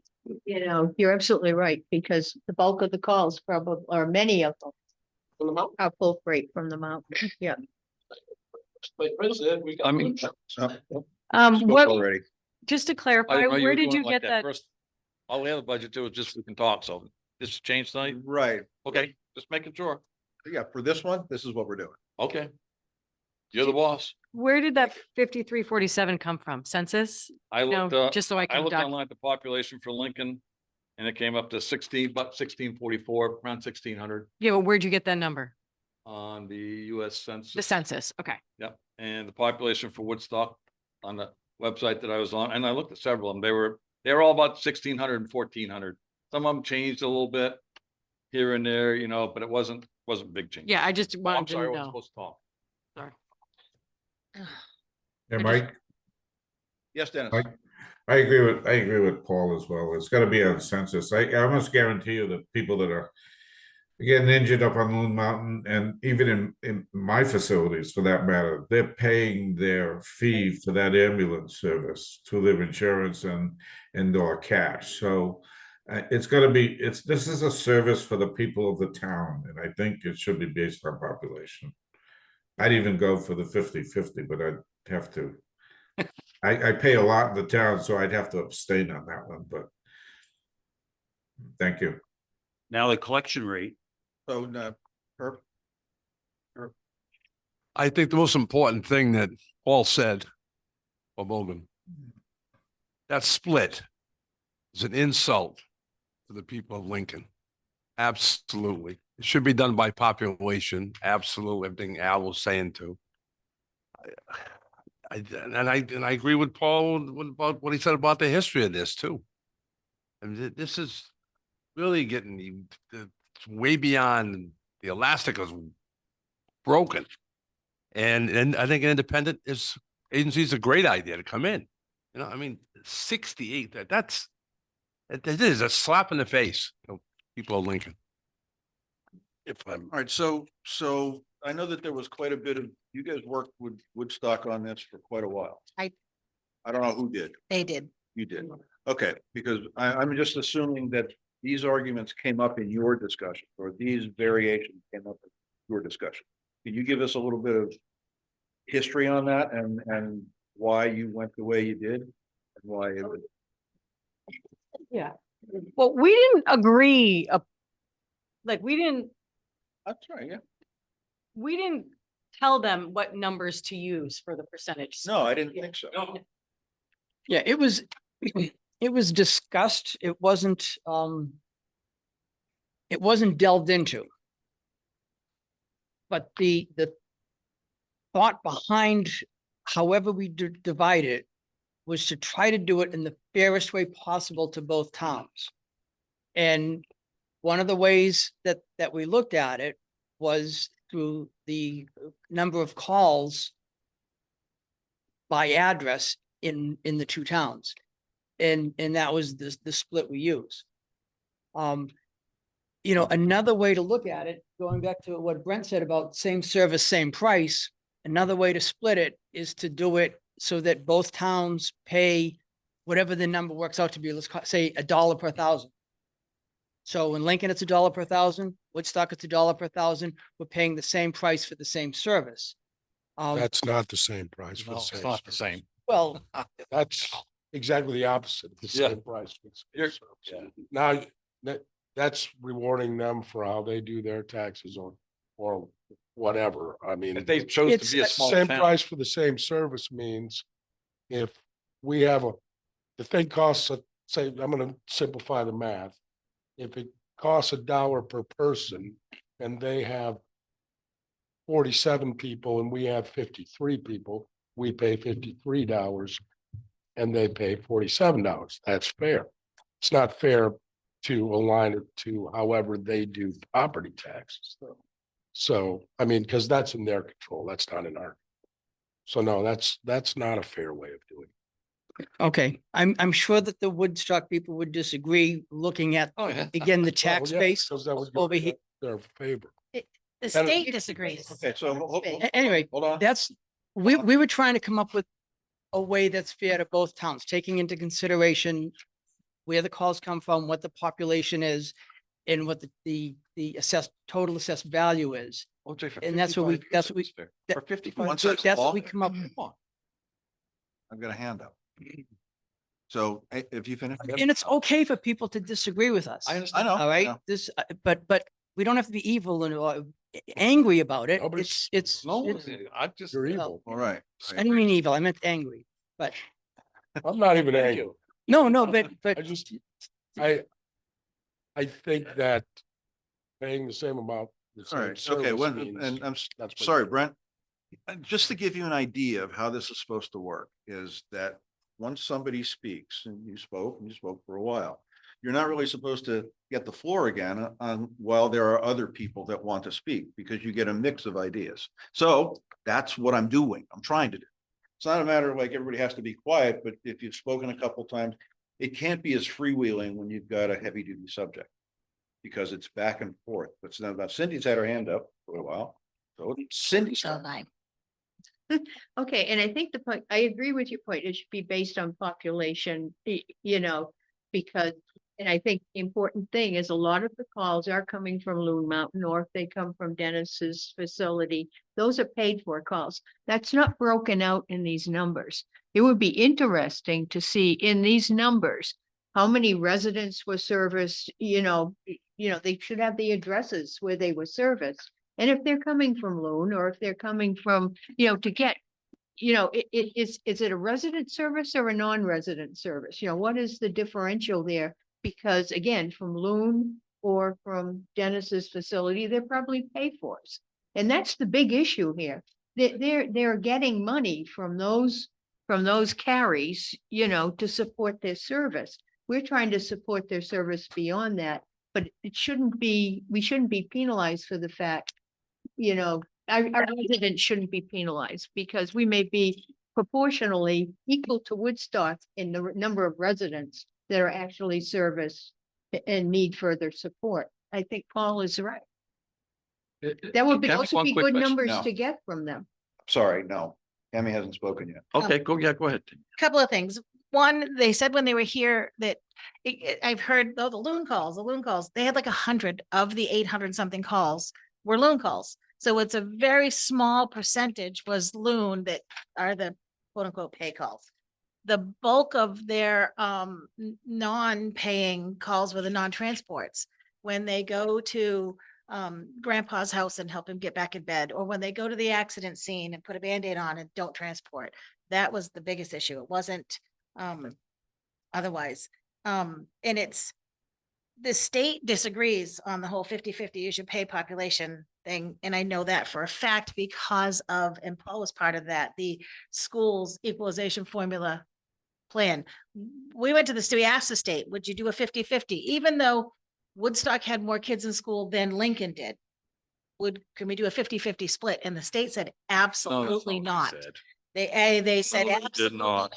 you're absolutely right, because the bulk of the calls probably, or many of them From the mountain. are full freight from the mountain, yeah. But President, we got. I mean- Spoke What, already. just to I clarify, didn't know where were did doing you it like get that? First, all we have a budget to is just we can talk, so this changed tonight. Right. Okay, just making sure. Yeah, for this one, this is what we're doing. Okay. You're the boss. Where did that 5347 come from? Census? I No, looked, just so I I can looked doc. online at the population for Lincoln. And it came up to 1644, around 1600 Yeah, but where'd you get that number? on the US Census. The census, okay. Yep, and the population for Woodstock on the website that I was on, and I looked at several of them, they were all about 1600 and 1400. Some of them changed a little bit here and there, but it wasn't big change. Yeah, I just Oh, I'm wanted sorry, I to wasn't know. supposed to talk. Sorry. Yeah, I Mike, Yes, Dennis. I agree with Paul as well. It's gotta be a census. I almost guarantee you that people that are getting injured up on Loon Mountain, and even in my facilities for that matter, they're paying their fee for that ambulance service to their insurance and or cash. So it's gotta be, this is a service for the people of the town, and I think it should be based on population. I'd even go for the 50-50, but I'd have to. I pay a lot in the town, so I'd have to abstain on that one, but thank you. Now the collection rate, So, Herb? I think the most important thing that Paul said, or Morgan, that split is an insult to the people of Lincoln. Absolutely. It should be done by population. Absolutely. Everything Al was saying too. I agree with Paul about what he said about the history of this too. And this is really getting way beyond the elastic is broken. And I think an independent agency is a great idea to come in. 68, that is a slap in the face, people of Lincoln. If I'm All right, so I know that there was quite a bit of, you guys worked with Woodstock on this for quite a while. I don't know who did. They did. You did. Okay, because I'm just assuming that these arguments came up in your discussion, or these variations came up in your discussion. Can you give us a little bit of history on that and why you went the way you did? And why it was, Yeah. Well, we didn't agree, we didn't that's right, yeah. we didn't tell them what numbers to use for the percentage. No, I didn't think so. Yeah, it was discussed. It wasn't delved into. But the thought behind however we divide it, was to try to do it in the fairest way possible to both towns. And one of the ways that we looked at it was through the number of calls by address in the two towns. And that was the split we use. You know, another way to look at it, going back to what Brent said about same service, same price, another way to split it is to do it so that both towns pay whatever the number works out to be, let's say $1 per thousand. So in Lincoln, it's $1 per thousand, Woodstock, it's $1 per thousand, we're paying the same price for the same service. That's not the same price for No, the it's same. not the service. same. Well, That's exactly the opposite, the Yeah. same price. for the same You're- service. Now, that's rewarding them for how they do their taxes or whatever. I mean. If they chose It's to be a a small Same town. price for the same service means if we have the thing costs, say, I'm gonna simplify the math. If it costs $1 per person and they have 47 people and we have 53 people, we pay $53 and they pay $47. That's fair. It's not fair to align it to however they do property taxes though. So, I mean, because that's in their control, that's not in our. So no, that's not a fair way of doing it. okay, I'm sure that the Woodstock people would disagree, looking at, Oh, yeah. again, the Well, tax yeah, base because that would over go here. their favor. The And- state disagrees. Okay, so Anyway, hold on. that's, we were trying to come up with a way that's fair to both towns, taking into consideration where the calls come from, what the population is, and what the total assessed value is. OJ, for And that's what we- 55 that's what we- it's fair. that- For 55. One second, That's Paul. what we come up with. I've got a hand up. So if you finish. And it's okay for people to disagree with us. I understand. I know. All right, yeah. this, but we don't have to be evil and angry about it. No, but It's, No, it's- I just. You're evil. All right. I didn't mean evil, I meant angry, but I'm not even Thank angry. you. no, but I just, I think that paying the same amount. the All same right, okay, service when, means and I'm that's what- sorry, Brent. Just to give you an idea of how this is supposed to work is that once somebody speaks and you spoke for a while, you're not really supposed to get the floor again on while there are other people that want to speak because you get a mix of ideas. So that's what I'm doing. I'm trying to do. It's not a matter of like everybody has to be quiet, but if you've spoken a couple times, it can't be as freewheeling when you've got a heavy duty subject. Because it's back and forth. But it's not about Cindy's had her hand up for a while. So Cindy's. So I, Okay, and I think the point, I agree with your point, it should be based on population, you know, because, and I think the important thing is a lot of the calls are coming from Loon Mountain, or if they come from Dennis's facility, those are paid for calls. That's not broken out in these numbers. It would be interesting to see in these numbers, how many residents were serviced, they should have the addresses where they were serviced. And if they're coming from Loon, or if they're coming from, to get, is it a resident service or a non-resident service? What is the differential there? Because again, from Loon or from Dennis's facility, they're probably pay fors. And that's the big issue here. They're getting money from those carries, to support their service. We're trying to support their service beyond that, but we shouldn't be penalized for the fact, our residents shouldn't be penalized because we may be proportionally equal to Woodstock in the number of residents that are actually serviced and need further support. I think Paul is right. That would be, Can I those ask would one be quick good question? numbers No. to get from them. Sorry, no. Tammy hasn't spoken yet. Okay, go ahead. couple of things. One, they said when they were here that I've heard, the loon calls, they had like 100 of the 800 something calls were loon calls. So it's a very small percentage was loon that are the quote unquote pay calls. The bulk of their non-paying calls were the non-transports. When they go to grandpa's house and help him get back in bed, or when they go to the accident scene and put a Band-Aid on and don't transport. That was the biggest issue. It wasn't otherwise. And it's, the state disagrees on the whole 50-50, you should pay population. thing, and I know that for a fact because of, and Paul was part of that, the school's equalization formula plan. We went to the state, we asked the state, would you do a 50-50? Even though Woodstock had more kids in school than Lincoln did. Can we do a 50-50 split? And the state said, absolutely not. They said, No, they did absolutely not. not.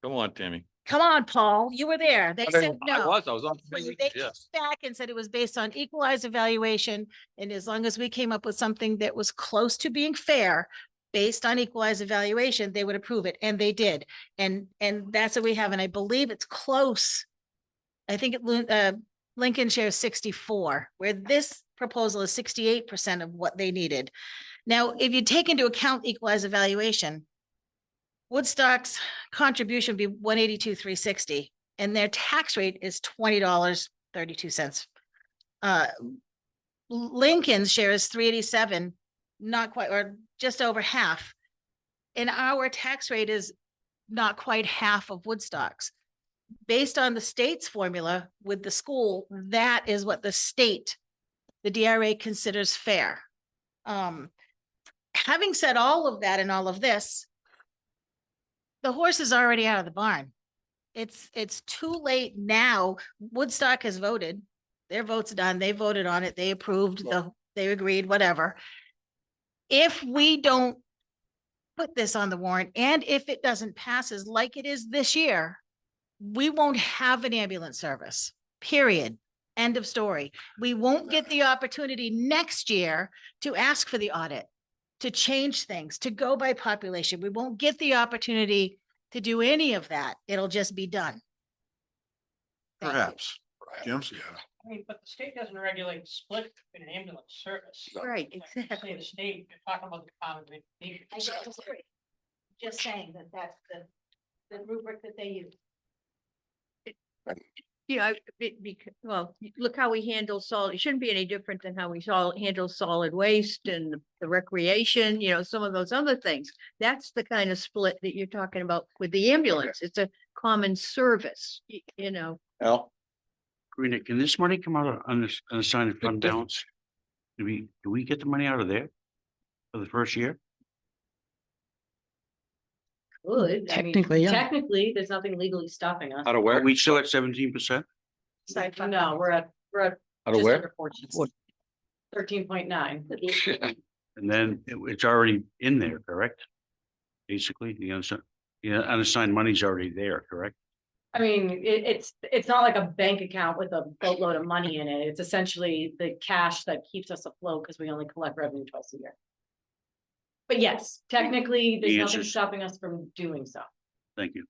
Come on, Tammy. Come on, Paul, you were there. They said I no. was on. They Yes. came back and said it was based on equalized evaluation, and as long as we came up with something that was close to being fair, based on equalized evaluation, they would approve it, and they did. And that's what we have, and I believe it's close. I think Lincoln shares 64, where this proposal is 68% of what they needed. Now, if you take into account equalized evaluation, Woodstock's contribution would be 182,360, and their tax rate is $20.32. Lincoln's share is 387, not quite, or just over half. And our tax rate is not quite half of Woodstock's. Based on the state's formula with the school, that is what the state, the DRA considers fair. Having said all of that and all of this, the horse is already out of the barn. It's too late now. Woodstock has voted. Their vote's done. They voted on it. They approved, they agreed, whatever. If we don't put this on the warrant, and if it doesn't pass as like it is this year, we won't have an ambulance service, period. End of story. We won't get the opportunity next year to ask for the audit, to change things, to go by population. We won't get the opportunity to do any of that. It'll just be done. Thank you. Perhaps. Jim? I mean, but the state doesn't regulate split in an ambulance service. Right, Like, exactly. say the state, you're talking about the common. I disagree. Just saying that that's the rubric that they use. Yeah, well, look how we handle solid, it shouldn't be any different than how we handle solid waste and the recreation, some of those other things. That's the kind of split that you're talking about with the ambulance. It's a common service, Al? Karina, can this money come out of unassigned fund balance? Do we get the money out of there for the first year? Good. I mean, Technically, yeah. Technically, there's nothing legally stopping us. Out of Are where? we still at 17%? No, we're at Out of just where? under 14. 13.9. And then it's already in there, correct? Basically, the unassigned money's already there, correct? I mean, it's not like a bank account with a boatload of money in it. It's essentially the cash that keeps us afloat because we only collect revenue twice a year. But yes, technically, there's The nothing answer's- stopping us from doing so. Thank you.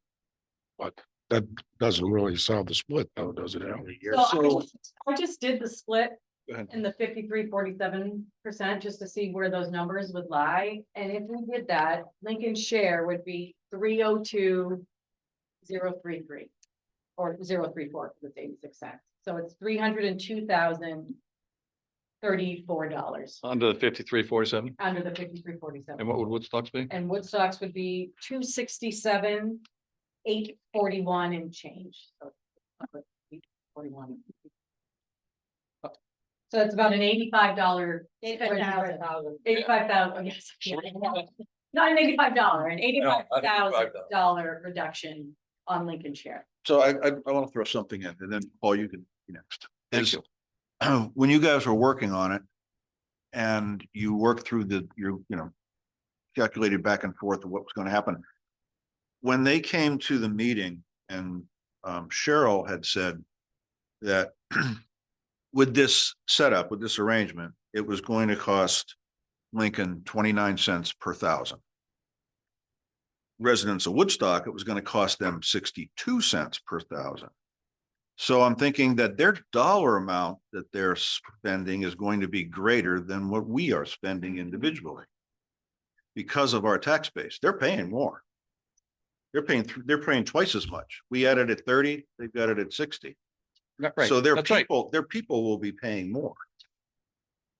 But that doesn't really solve the split though, does it, Al? So I just did the split Go ahead. in the 53-47% just to see where those numbers would lie. And if we did that, Lincoln's share would be 302,033 or 034 because it's 86 cents. So it's $302,034 Under the 5347. under the 53-47. And what would Woodstocks be? And Woodstocks would be 267,841 and change. So 841. So it's about an $85. $85,000, yes. Not an $85, an $85,000 reduction on Lincoln share. So I want to throw something in, and then Paul, you can be next. Thank Is, you. when you guys were working on it and you worked through calculated back and forth of what was going to happen. When they came to the meeting and Cheryl had said that with this setup, with this arrangement, it was going to cost Lincoln 29 cents per thousand. Residents of Woodstock, it was going to cost them 62 cents per thousand. So I'm thinking that their dollar amount that they're spending is going to be greater than what we are spending individually. Because of our tax base, they're paying more. They're paying twice as much. We had it at 30, they've got it at 60. Right. So their That's right. people will be paying more.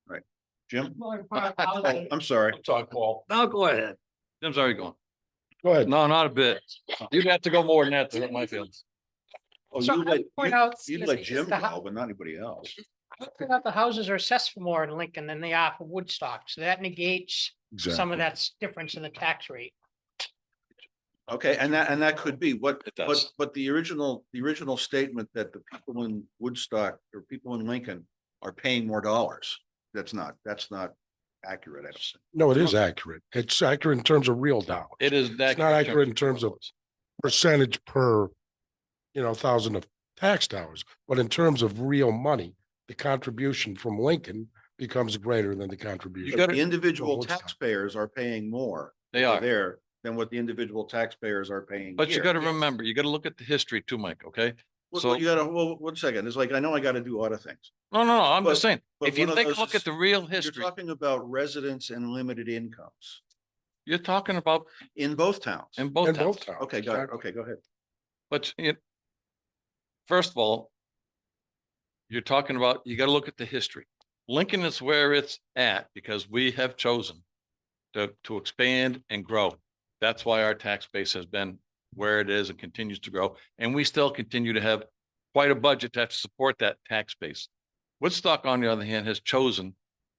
Right, Jim? Well, Oh, I'm sorry. Talk, Paul. No, go ahead. Jim's already gone. Go ahead. No, not a bit. You'd have to go more than that to hurt my feelings. Oh, So you I would point out, you'd excuse let me, Jim just to go, but not anybody else. The houses are assessed for more in Lincoln than they are for Woodstock, so that negates some of that difference in the tax rate. Okay, and that could be what, It does. but the original statement that the people in Woodstock or people in Lincoln are paying more dollars. That's not accurate. I don't think. No, it is accurate. It's accurate in terms of real dollars. It is. It's not accurate in terms of percentage per, thousand of tax dollars, but in terms of real money, the contribution from Lincoln becomes greater than the contribution. But the individual Woodstock. taxpayers are paying more. They over are. there than what the individual taxpayers are paying. But you here. gotta remember, you gotta look at the history too, Mike, okay? Well, you gotta, well, 1 second. It's like, I know I gotta do other things. No, I'm But- just saying, but if you one of take a those look is- at the real You're history, talking about residents and limited incomes you're talking about in both towns. in both In towns. both towns. Okay, got it. exactly. Okay, go ahead. But first of all, you're talking about, you gotta look at the history. Lincoln is where it's at because we have chosen to expand and grow. That's why our tax base has been where it is and continues to grow. And we still continue to have quite a budget to support that tax base. Woodstock, on the other hand, has chosen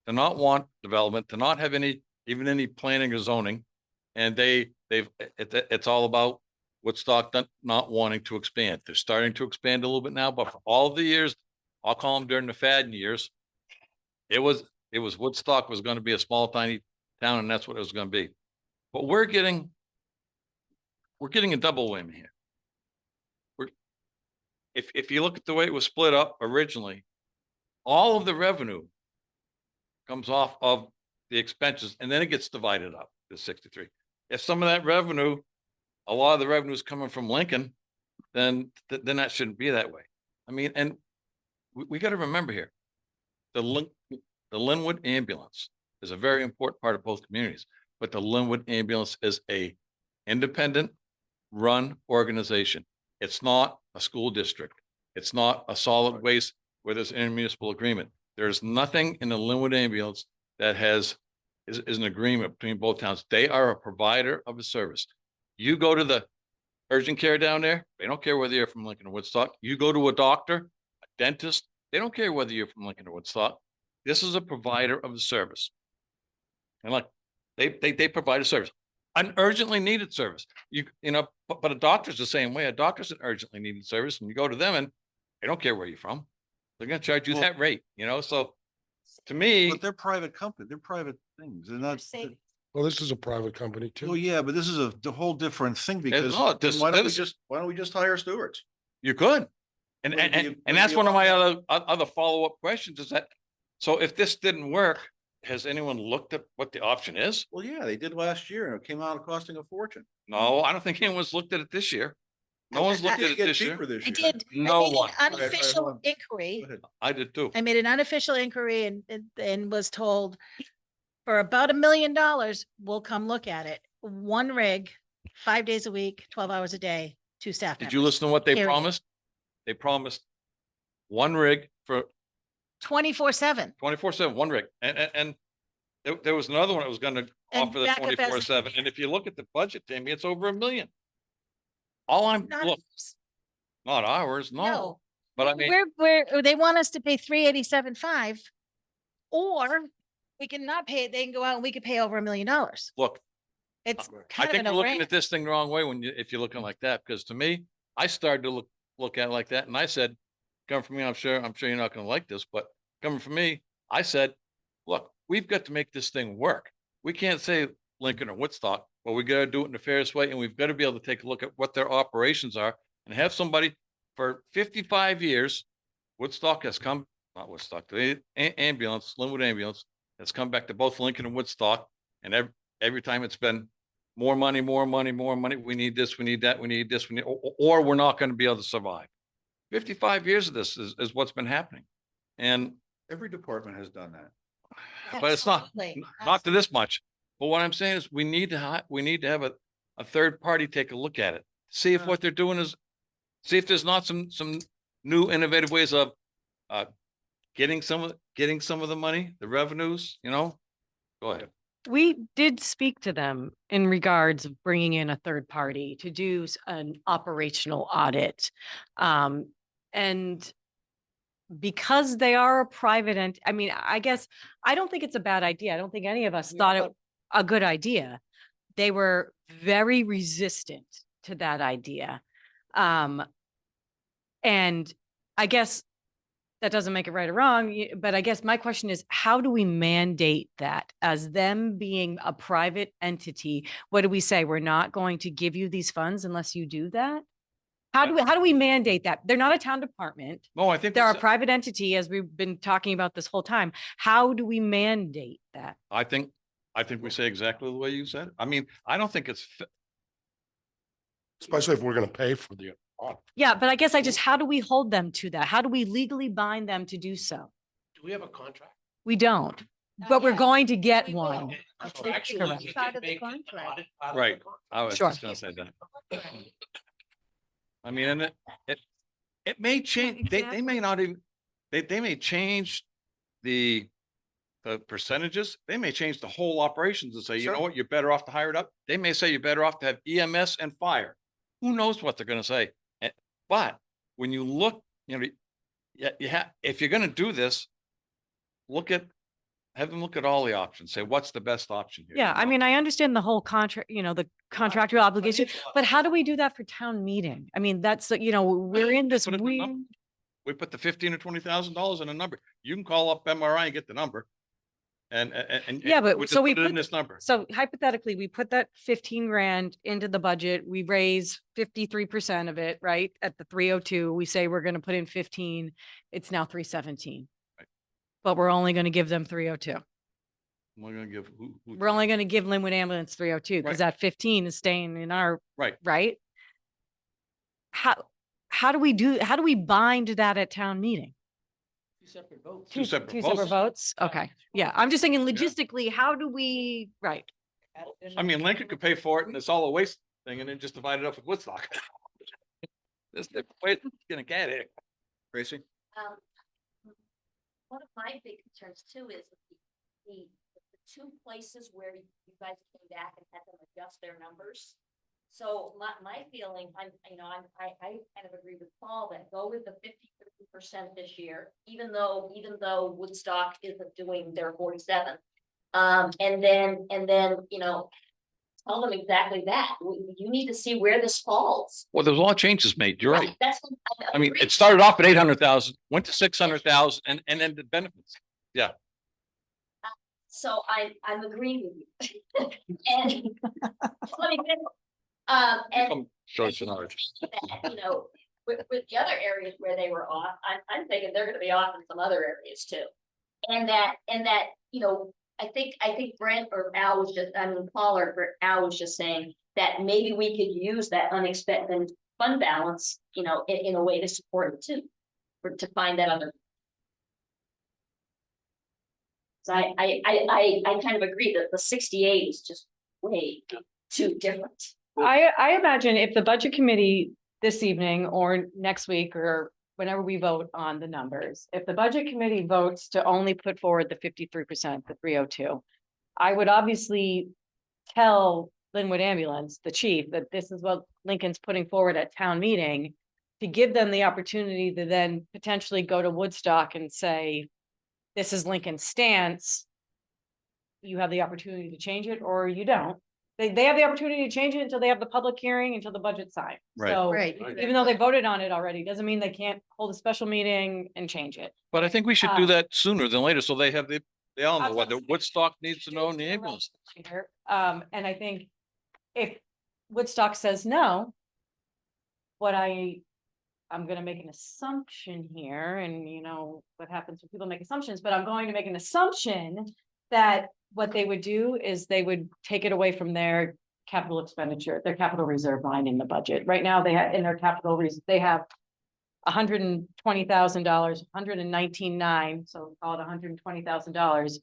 to not want development, to not have even any planning or zoning. And it's all about Woodstock not wanting to expand. They're starting to expand a little bit now, but for all the years, I'll call them during the Fadden years, it was Woodstock was going to be a small, tiny town, and that's what it was going to be. But we're getting a double whammy here. If you look at the way it was split up originally, all of the revenue comes off of the expenses, and then it gets divided up to 63. If some of that revenue, a lot of the revenue is coming from Lincoln, then that shouldn't be that way. I mean, and we got to remember here, the Linwood ambulance is a very important part of both communities, but the Linwood ambulance is a independent run organization. It's not a school district. It's not a solid waste where there's an intermunicipal agreement. There's nothing in the Linwood ambulance that is an agreement between both towns. They are a provider of a service. You go to the urgent care down there, they don't care whether you're from Lincoln or Woodstock. You go to a doctor, a dentist, they don't care whether you're from Lincoln or Woodstock. This is a provider of a service. And like, they provide a service, an urgently needed service. But a doctor's the same way. A doctor's an urgently needed service, and you go to them and they don't care where you're from. They're gonna charge you that rate, so to me. But they're private company. They're private things. They're not. Well, this is a private company Well, too. yeah, but this is a whole different thing because not. then why don't we This- just hire stewards? You could. And, Would it be- and, would it and that's be one of my allowed? other follow-up questions is that, so if this didn't work, has anyone looked at what the option is? Well, yeah, they did last year and it came out costing a fortune. No, I don't think anyone's looked at it this year. No one's looked at It it get this year. cheaper this I year. did. No I made one. an hold unofficial on. inquiry. Go ahead. I did too. I made an unofficial inquiry and was told for about $1 million, we'll come look at it. One rig, 5 days a week, 12 hours a day, 2 staff Did you members. listen to what they Period. promised? They promised one rig for 24/7. 24/7, one rig. And there was another one that was gonna And offer the backup as 24/7. And if you look at the budget, Tammy, it's over $1 million. All I'm, Not look, ours. not ours, no. No. But I mean, They want us to pay 387.5, or we can not pay it. They can go out and we could pay over $1 million. look, It's I kind of think a we're looking no-brainer. at this thing the wrong way if you're looking like that, because to me, I started to look at it like that, and I said, coming from me, I'm sure you're not gonna like this, but coming from me, I said, look, we've got to make this thing work. We can't say Lincoln or Woodstock, but we gotta do it in the fairest way, and we've got to be able to take a look at what their operations are and have somebody for 55 years. Woodstock has come, not Woodstock, the ambulance, Linwood ambulance has come back to both Lincoln and Woodstock, and every time it's been more money, more money, more money. We need this, we need that, we need this, or we're not going to be able to survive. 55 years of this is what's been happening. And, Every department has done that. but it's not Absolutely. to this much. But what I'm saying is we need to have a third party take a look at it. See if what they're doing see if there's not some new innovative ways of getting some of the money, the revenues, Go ahead. We did speak to them in regards of bringing in a third party to do an operational audit. And because they are a private I mean, I guess, I don't think it's a bad idea. I don't think any of us thought it a good idea. They were very resistant to that idea. And I guess that doesn't make it right or wrong, but I guess my question is, how do we mandate that as them being a private entity? What do we say? We're not going to give you these funds unless you do that? How do we mandate that? They're not a town department. No, I think. They're a private entity, as we've been talking about this whole time. How do we mandate that? I think we say exactly the way you said. I mean, I don't think it's, Especially if we're gonna pay for the. Yeah, but I guess how do we hold them to that? How do we legally bind them to do so? Do we have a contract? We don't, but we're going to get one. So actually, Correct. we Part could of the make an contract. audit part of the right. contract. I was Sure. just gonna say that. I mean, and it may change, they may not even, they may change the percentages, they may change the whole operations and say, you know what, you're better off to hire it up. They may say you're better off to have EMS and fire. Who knows what they're gonna say? But when you look, you know, if you're gonna do this, have them look at all the options, say, what's the best option here? Yeah, I mean, I understand the whole contract, the contractual obligation, but how do we do that for town meeting? I mean, that's, we're in this Put it in a weird. number. We put the $15,000 or $20,000 in a number. You can call up MRI and get the number. And Yeah, but just so we put it in put, this number. so hypothetically, we put that 15 grand into the budget, we raise 53% of it, right? At the 302, we say we're gonna put in 15, it's now 317. Right. But we're only gonna give them 302. We're gonna give We're only gonna give Linwood Ambulance 302, because Right. that 15 is staying in our, right. right? How do we bind that at town meeting? Two separate votes. Two separate Two separate votes? Okay, yeah, I'm just thinking logistically, how do we, right? I mean, Lincoln could pay for it and it's all a waste thing and then just divide it up with Woodstock. That's the way it's gonna get it. Tracy? One of my big concerns too is the two places where you guys came back and had them adjust their numbers. So my feeling, I kind of agree with Paul that go with the 50% this year, even though Woodstock isn't doing their 47. And then, tell them exactly that. You need to see where this falls. Well, there's a lot of changes made. You're right. That's. I mean, it started off at 800,000, went to 600,000 and then the benefits. Yeah. So I'm agreeing with you. And let me finish. And Short and large. that, with the other areas where they were off, I'm thinking they're gonna be off in some other areas too. And that, I think Brent or Al was just, Paul or Al was just saying that maybe we could use that unexpected fund balance, in a way to support it too. To find that other. So I kind of agree that the 68 is just way too different. I imagine if the budget committee this evening or next week or whenever we vote on the numbers, if the budget committee votes to only put forward the 53%, the 302, I would obviously tell Linwood Ambulance, the chief, that this is what Lincoln's putting forward at town meeting to give them the opportunity to then potentially go to Woodstock and say, this is Lincoln's stance. You have the opportunity to change it or you don't. They have the opportunity to change it until they have the public hearing, until the budget's signed. Right. So Right. even though they voted on it already, doesn't mean they can't hold a special meeting and change it. But I think we should do that sooner than later. So they all know what the Absolutely. Woodstock needs to know in the ambulance. Later. And I think if Woodstock says no, I'm gonna make an assumption here, and what happens when people make assumptions, but I'm going to make an assumption that what they would do is they would take it away from their capital expenditure, their capital reserve line in the budget. Right now, they have in their capital they have $120,000, $119,900, so call it $120,000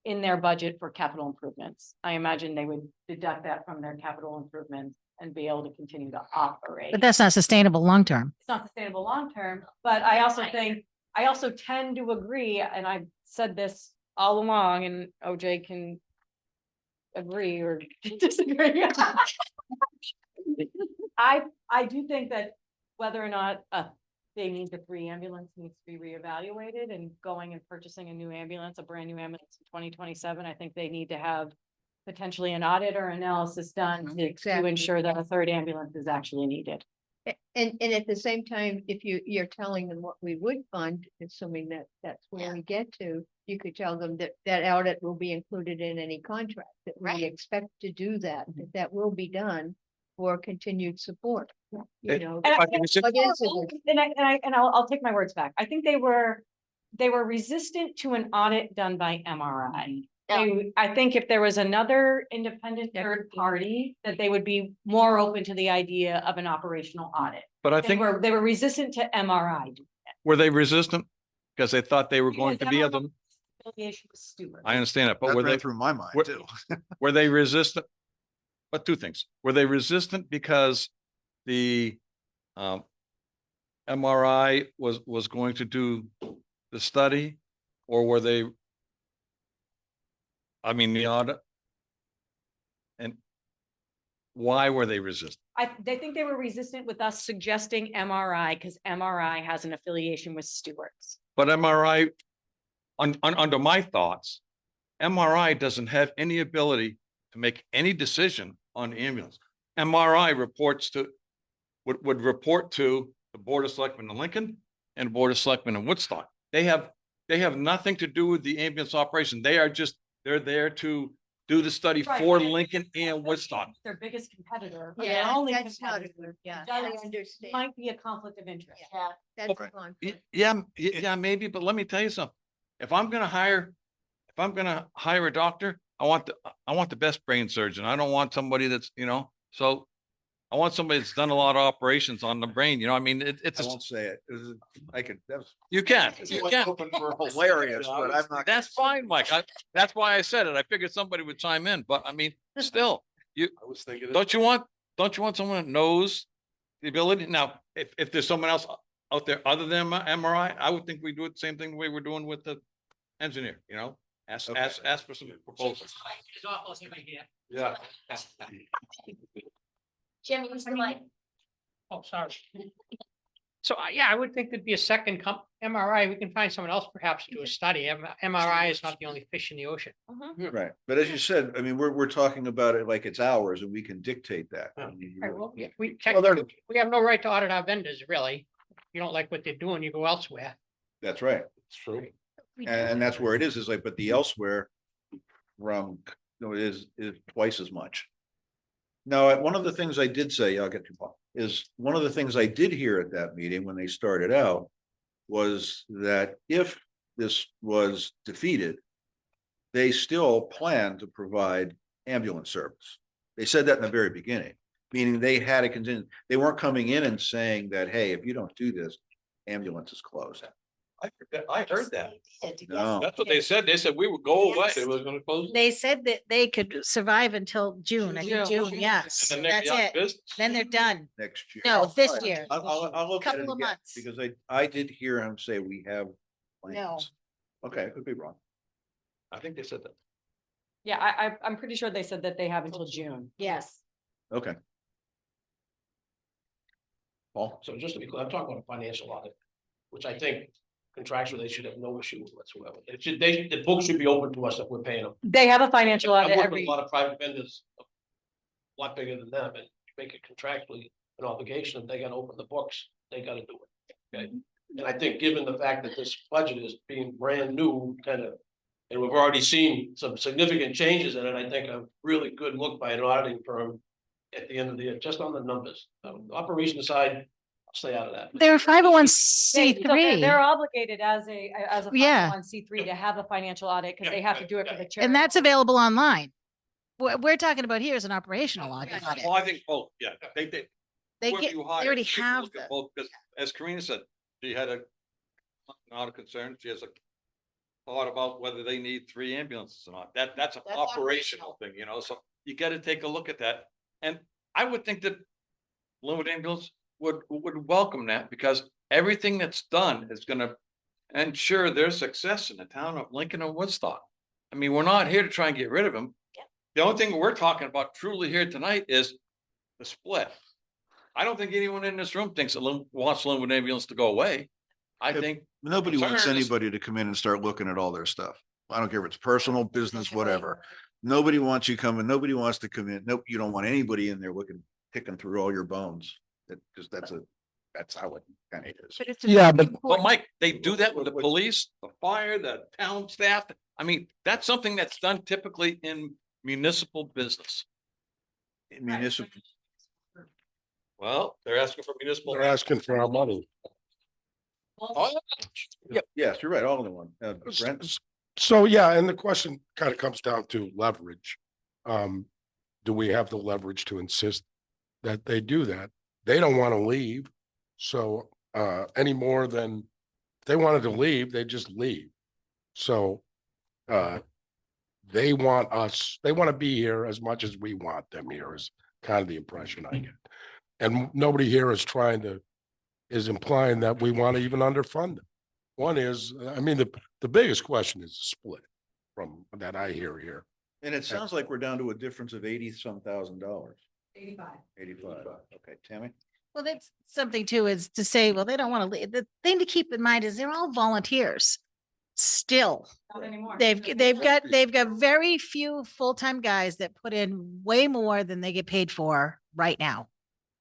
in their budget for capital improvements. I imagine they would deduct that from their capital improvements and be able to continue to operate. But that's not sustainable long-term. It's not sustainable long-term, but I also tend to agree, and I've said this all along, and OJ can agree or disagree. I do think that whether or not a they need the free ambulance needs to be reevaluated and going and purchasing a new ambulance, a brand new ambulance in 2027, I think they need to have potentially an audit or analysis done to Exactly. ensure that a third ambulance is actually needed. And at the same time, if you're telling them what we would fund, assuming that that's where we get to, you could tell them that that audit will be included in any contract, that we Right. expect to do that, that will be done for continued support. You know. And what is it? I'll take my words back. I think they were resistant to an audit done by MRI. I think if there was another independent third party, that they would be more open to the idea of an operational audit. But I They think, were resistant to MRI. were they resistant? Because they thought they were going to Because be MRI able to, Affiliation with Stewart. I understand it, but That were ran they, through my mind were- too. were they resistant? But two things, were they resistant because the MRI was going to do the study? Or were they? I mean, the audit? And why were they resistant? They think they were resistant with us suggesting MRI because MRI has an affiliation with Stewart's. But MRI, under my thoughts, MRI doesn't have any ability to make any decision on the ambulance. MRI reports to, would report to the Board of Selectmen in Lincoln and Board of Selectmen in Woodstock. They have nothing to do with the ambulance operation. They're there to do the study Right, for but it- Lincoln and Woodstock. Their biggest competitor. or their Yeah, only that's not, competitor. yeah, Does- I understand. Might be a conflict of interest. Yeah, that's Okay. fine. Yeah, maybe, but let me tell you something. If I'm gonna hire a doctor, I want the best brain surgeon. I don't want somebody that's, so I want somebody that's done a lot of operations on the brain, I mean, it's, I won't say it. I could, you can. open for hilarious, but I'm not. That's fine, Mike. That's why I said it. I figured somebody would chime in, but I mean, still, I was thinking. don't you want someone that knows the ability? Now, if there's someone else out there other than MRI, I would think we do it the same thing the way we're doing with the engineer, ask for some proposals. Yeah. Jim, use the mic. Oh, sorry. So, yeah, I would think there'd be a second MRI. We can find someone else perhaps to do a study. MRI is not the only fish in the ocean. Right, but as you said, I mean, we're talking about it like it's ours and we can dictate that. I mean, Right, well, yeah, we Well, they're- technically, we have no right to audit our vendors, really. If you don't like what they're doing, you go elsewhere. That's right. It's true. And that's where it is like, but the elsewhere from, is twice as much. Now, one of the things I did say, I'll get to Paul, is one of the things I did hear at that meeting when they started out was that if this was defeated, they still plan to provide ambulance service. They said that in the very beginning, meaning they had a contingent. They weren't coming in and saying that, hey, if you don't do this, ambulance is closed. I heard that. No. That's what they said. They said we would go away. They were gonna close. They said that they could survive until June, I think Yeah. June, yes, And then they'd that's be out of it. business. Then they're done. Next year. No, this All right. year. I'll look at it Couple of again, months. because I did hear him say we have No. plans. Okay, I could be wrong. I think they said that. Yeah, I'm pretty sure they said that they have until June. Yes. Okay. Paul? So just to be clear, I'm talking about a financial audit, which I think contractually they should have no issue with whatsoever. The books should be open to us if we're paying them. They have a financial I've audit worked with every, a lot of private vendors, a lot bigger than them, and make it contractually an obligation, if they gotta open the books, they gotta do it. Okay, and I think given the fact that this budget is being brand new, and we've already seen some significant changes in it, I think a really good look by an auditing firm at the end of the year, just on the numbers. The operation side, I'll stay out of that. They're five oh one They- C so they're three, obligated as a Yeah. 501(c)(3) to have a financial audit because they have to do it for the. and that's available online. What we're talking about here is an operational audit. Well, I think both, yeah, they, They whoever get, you they hire, already they should have look at the, both, because as Karina said, she had not a concern, she has a thought about whether they need 3 ambulances or not. That's an That's operational thing, so you gotta take a look at that. And I would think that Limited Ambulance would welcome that, because everything that's done is gonna ensure their success in the town of Lincoln and Woodstock. I mean, we're not here to try and get rid of them. The only thing we're talking about truly here tonight is the split. I don't think anyone in this room thinks wants Linwood ambulance to go away. I Yep. think Nobody wants concern is- anybody to come in and start looking at all their stuff. I don't care if it's personal, business, whatever. Nobody wants you coming, nobody wants to come in. Nope, you don't want anybody in there looking, picking through all your bones. That, because that's how it kind of is. But it's. Yeah, but- But Mike, they do that with the police, the fire, the town staff. I mean, that's something that's done typically in municipal business. Municipal, Well, they're asking for municipal. They're asking for our money. Oh, yes, you're right, all in one. Brent? So, yeah, and the question kind of comes down to leverage. Do we have the leverage to insist that they do that? They don't want to leave. So, any more than if they wanted to leave, they just leave. So, they want us, they want to be here as much as we want them here is kind of the impression I get. And nobody here is is implying that we want to even underfund them. One is, I mean, the biggest question is the split from that I hear here. And it sounds like we're down to a difference of 80-some thousand. 85. 85. Okay, Tammy? Well, that's something too, is to say, well, they don't want to leave. The thing to keep in mind is they're all volunteers. Still, Not anymore. they've got very few full-time guys that put in way more than they get paid for right now.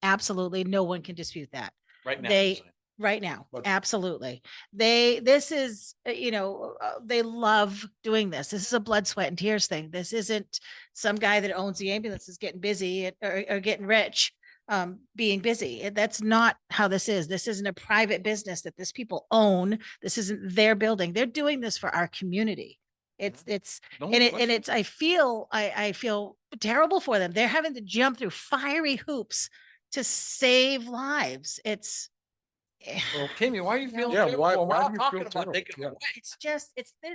Absolutely, no one can dispute that. right now. They, right now, But- absolutely. This is, they love doing this. This is a blood, sweat and tears thing. This isn't some guy that owns the ambulance is getting busy or getting rich, being busy. That's not how this is. This isn't a private business that this people own. This isn't their building. They're doing this for our community. It's, No and question. it's, I feel terrible for them. They're having to jump through fiery hoops to save lives. It's, Well, Tammy, why are you feeling? Yeah, why- terrible? We're why not do you talking feel about terrible? taking Yeah. away.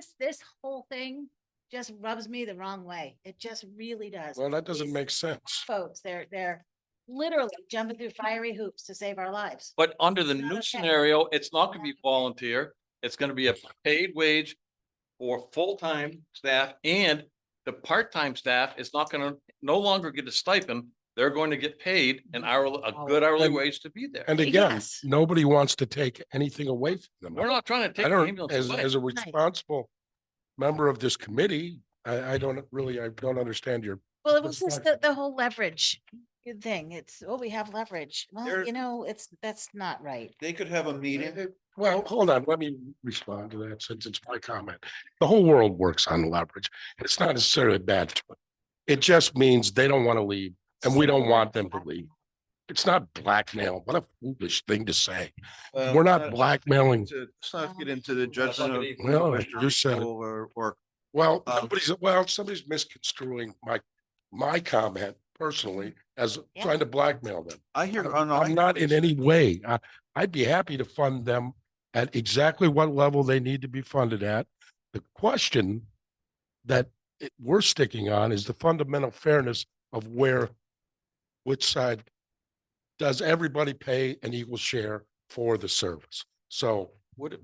it's this whole thing just rubs me the wrong way. It just really does. Well, that doesn't These make sense. Folks, they're literally jumping through fiery hoops to save our lives. But under the It's not new okay. scenario, it's not gonna be volunteer. It's gonna be a paid wage for full-time staff, and the part-time staff is not gonna no longer get a stipend. They're going to get paid a good hourly And- wage to be there. And again, Yes. nobody wants to take anything away from them. We're not trying to take I the don't, ambulance as away. a responsible member of this committee, I don't understand your, Well, it But was just like- the whole leverage thing. It's, oh, we have leverage. Well, There- that's not right. They could have a meeting. well, hold on, let me respond to that since it's my comment. The whole world works on leverage. It's not necessarily bad. It just means they don't want to leave and we don't want them to leave. It's not blackmail. What a foolish thing to say. We're not blackmailing. Let's not get into the judgment of. Well, Western you said it. people Or Well, Um, somebody's misconstruing my comment personally as Yeah. trying to blackmail them. I hear. I'm not in any way. I'd be happy to fund them at exactly what level they need to be funded at. The question that we're sticking on is the fundamental fairness of which side does everybody pay an equal share for the service? So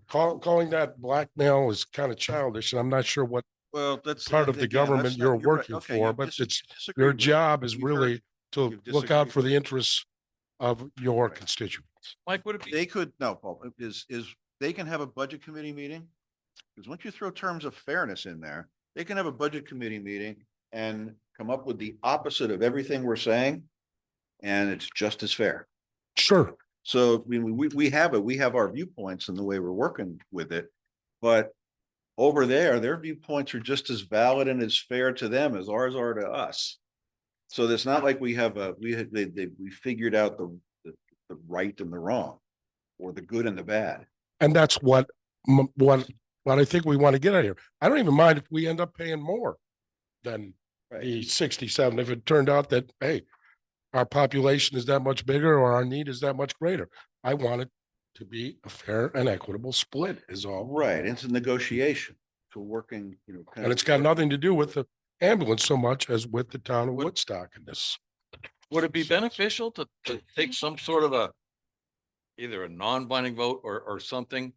calling that blackmail is kind of childish, and I'm not sure what Well, that's. part of the again, government that's not- you're right. working Okay, for, you've but dis- it's disagreed your with it. job is We've heard really it. to You've look out disagreed for with the it. interests of your Right. constituents. Mike, would it be? They could, no, Paul, they can have a budget committee meeting. Because once you throw terms of fairness in there, they can have a budget committee meeting and come up with the opposite of everything we're saying. And it's just as fair. Sure. So I mean, we have our viewpoints and the way we're working with it. But over there, their viewpoints are just as valid and as fair to them as ours are to us. So it's not like we figured out the right and the wrong, or the good and the bad. And that's what I think we want to get out of here. I don't even mind if we end up paying more than the 67, if it turned out that, hey, our population is that much bigger or our need is that much greater. I want it to be a fair and equitable split is all. Right, it's a negotiation to working, And it's got nothing to do with the ambulance so much as with the town of Woodstock in this. Would it be beneficial to take some sort of either a non-binding vote or something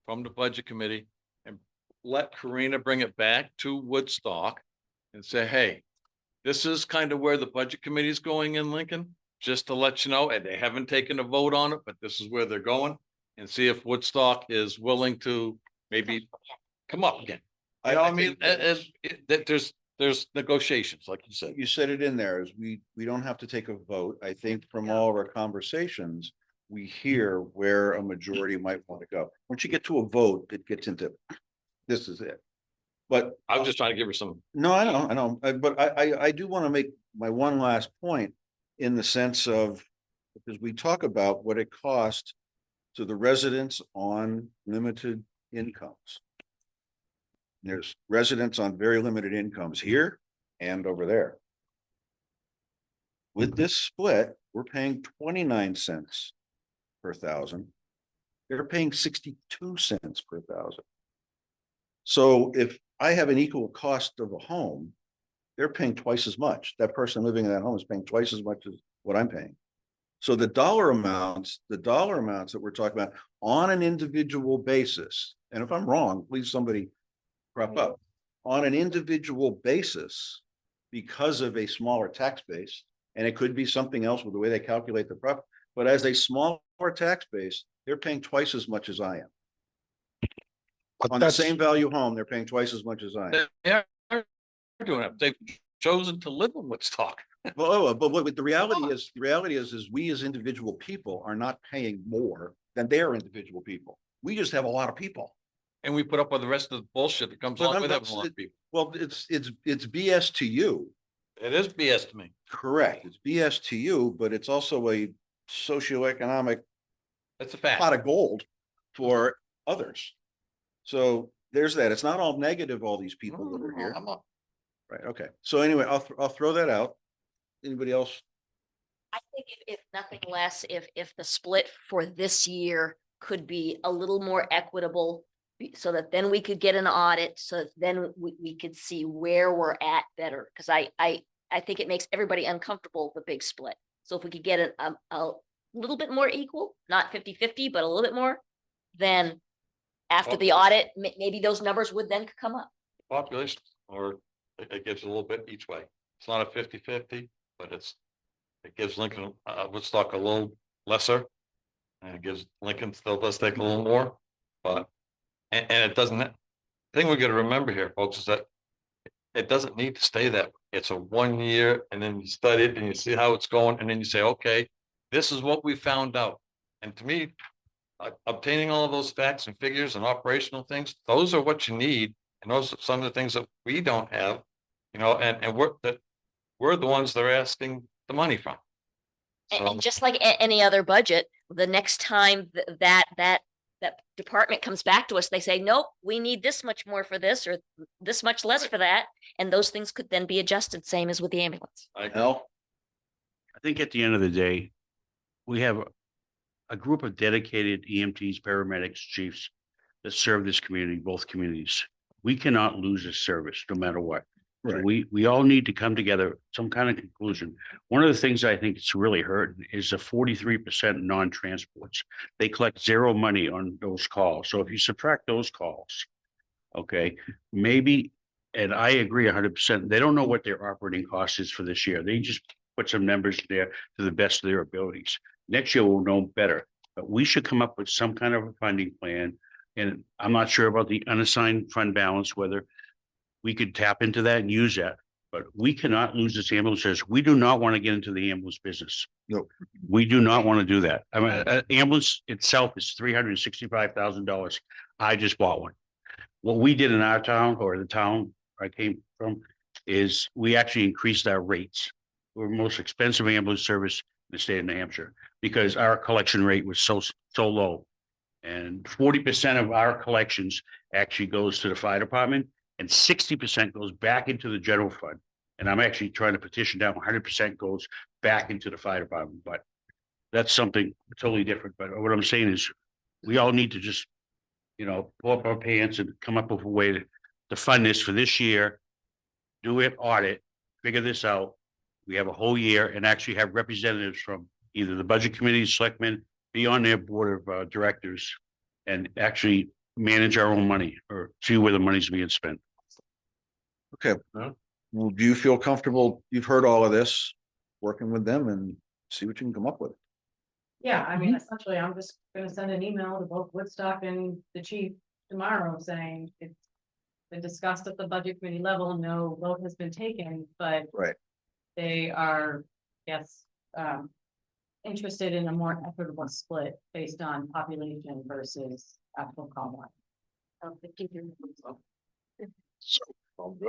from the budget committee and let Karina bring it back to Woodstock and say, hey, this is kind of where the budget committee is going in Lincoln. just to let you know, and they haven't taken a vote on it, but this is where they're going. And see if Woodstock is willing to maybe come up again. You know, I mean, think that there's negotiations, like you said. you said it in there, is we don't have to take a vote. I think from all of our conversations, we hear where a majority might want to go. Once you get to a vote, it gets into, this is it. But I was just trying to give her some. no, I know, but I do want to make my one last point in the sense of, because we talk about what it costs to the residents on limited incomes. There's residents on very limited incomes here and over there. With this split, we're paying 29 cents per thousand. They're paying 62 cents per thousand. So if I have an equal cost of a home, they're paying twice as much. That person living in that home is paying twice as much as what I'm paying. So the dollar amounts that we're talking about on an individual basis, and if I'm wrong, please somebody prop up, on an individual basis, because of a smaller tax base, and it could be something else with the way they calculate the profit, but as a smaller tax base, they're paying twice as much as I am. On the same value home, they're paying twice as much as I am. They're doing it. They've chosen to live in Woodstock. Well, but what the reality is we as individual people are not paying more than their individual people. We just have a lot of people. And we put up with the rest of the bullshit that comes But along with I'm- having a lot of people. Well, it's BS to you. It is BS to me. Correct. It's BS to you, but it's also a socioeconomic That's a fact. pot of gold for others. So there's that. It's not all negative, all these people that are here. I'm up. Right, okay. So anyway, I'll throw that out. Anybody else? I think if nothing less, if the split for this year could be a little more equitable, so that then we could get an audit, so that then we could see where we're at better, because I think it makes everybody uncomfortable, the big split. So if we could get a little bit more equal, not 50-50, but a little bit more, then after the audit, maybe those numbers would then come up. Population, or it gives a little bit each way. It's not a 50-50, but it gives Lincoln, Woodstock a little lesser. And it gives Lincoln still does take a little more, but, and it doesn't, the thing we gotta remember here, folks, is that it doesn't need to stay that way. It's a 1 year, and then you study it and you see how it's going, and then you say, okay, this is what we found out. And to me, obtaining all of those facts and figures and operational things, those are what you need. And those are some of the things that we don't have, you know, and we're the ones that are asking the money from. And just like any other budget, the next time that department comes back to us, they say, nope, we need this much more for this, or this much less for that. And those things could then be adjusted, same as with the ambulance. Hell, I think at the end of the day, we have a group of dedicated EMTs, paramedics, chiefs that serve this community, both communities. We cannot lose this service no matter what. So Right. we all need to come together, some kind of conclusion. One of the things I think it's really hurting is the 43% non-transports. They collect zero money on those calls. So if you subtract those calls, okay, maybe, and I agree 100%, they don't know what their operating cost is for this year. They just put some numbers there to the best of their abilities. Next year we'll know better, but we should come up with some kind of a funding plan. And I'm not sure about the unassigned fund balance, whether we could tap into that and use that, but we cannot lose this ambulance service. We do not want to get into the ambulance business. No. We do not want to do that. I mean, an ambulance itself is $365,000. I just bought one. What we did in our town, or the town I came from, is we actually increased our rates. We're the most expensive ambulance service in the state of New Hampshire because our collection rate was so low. And 40% of our collections actually goes to the fire department, and 60% goes back into the general fund. And I'm actually trying to petition down 100% goes back into the fire department, but that's something totally different. But what I'm saying is we all need to just, you know, pull up our pants and come up with a way to fund this for this year, do it, audit, figure this out. We have a whole year and actually have representatives from either the budget committee, selectmen, be on their board of directors, and actually manage our own money or see where the money's being spent. okay. Well, do you feel comfortable? You've heard all of this, working with them, and See what you can come up with. Yeah, I mean, essentially, I'm just gonna send an email to both Woodstock and the chief tomorrow saying it's been discussed at the budget committee level, no vote has been taken, but Right. they are, yes, interested in a more equitable split based on population versus actual call line.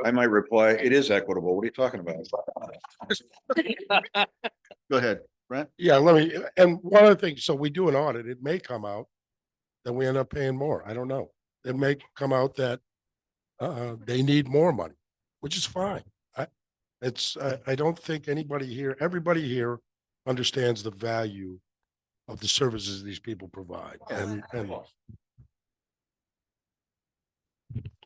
I might reply, it is equitable. What are you talking about? Go ahead, Brent. Yeah, let me, and one other thing, so we do an audit, it may come out that we end up paying more. I don't know. It may come out that they need more money, which is fine. I don't think everybody here understands the value of the services these people provide. And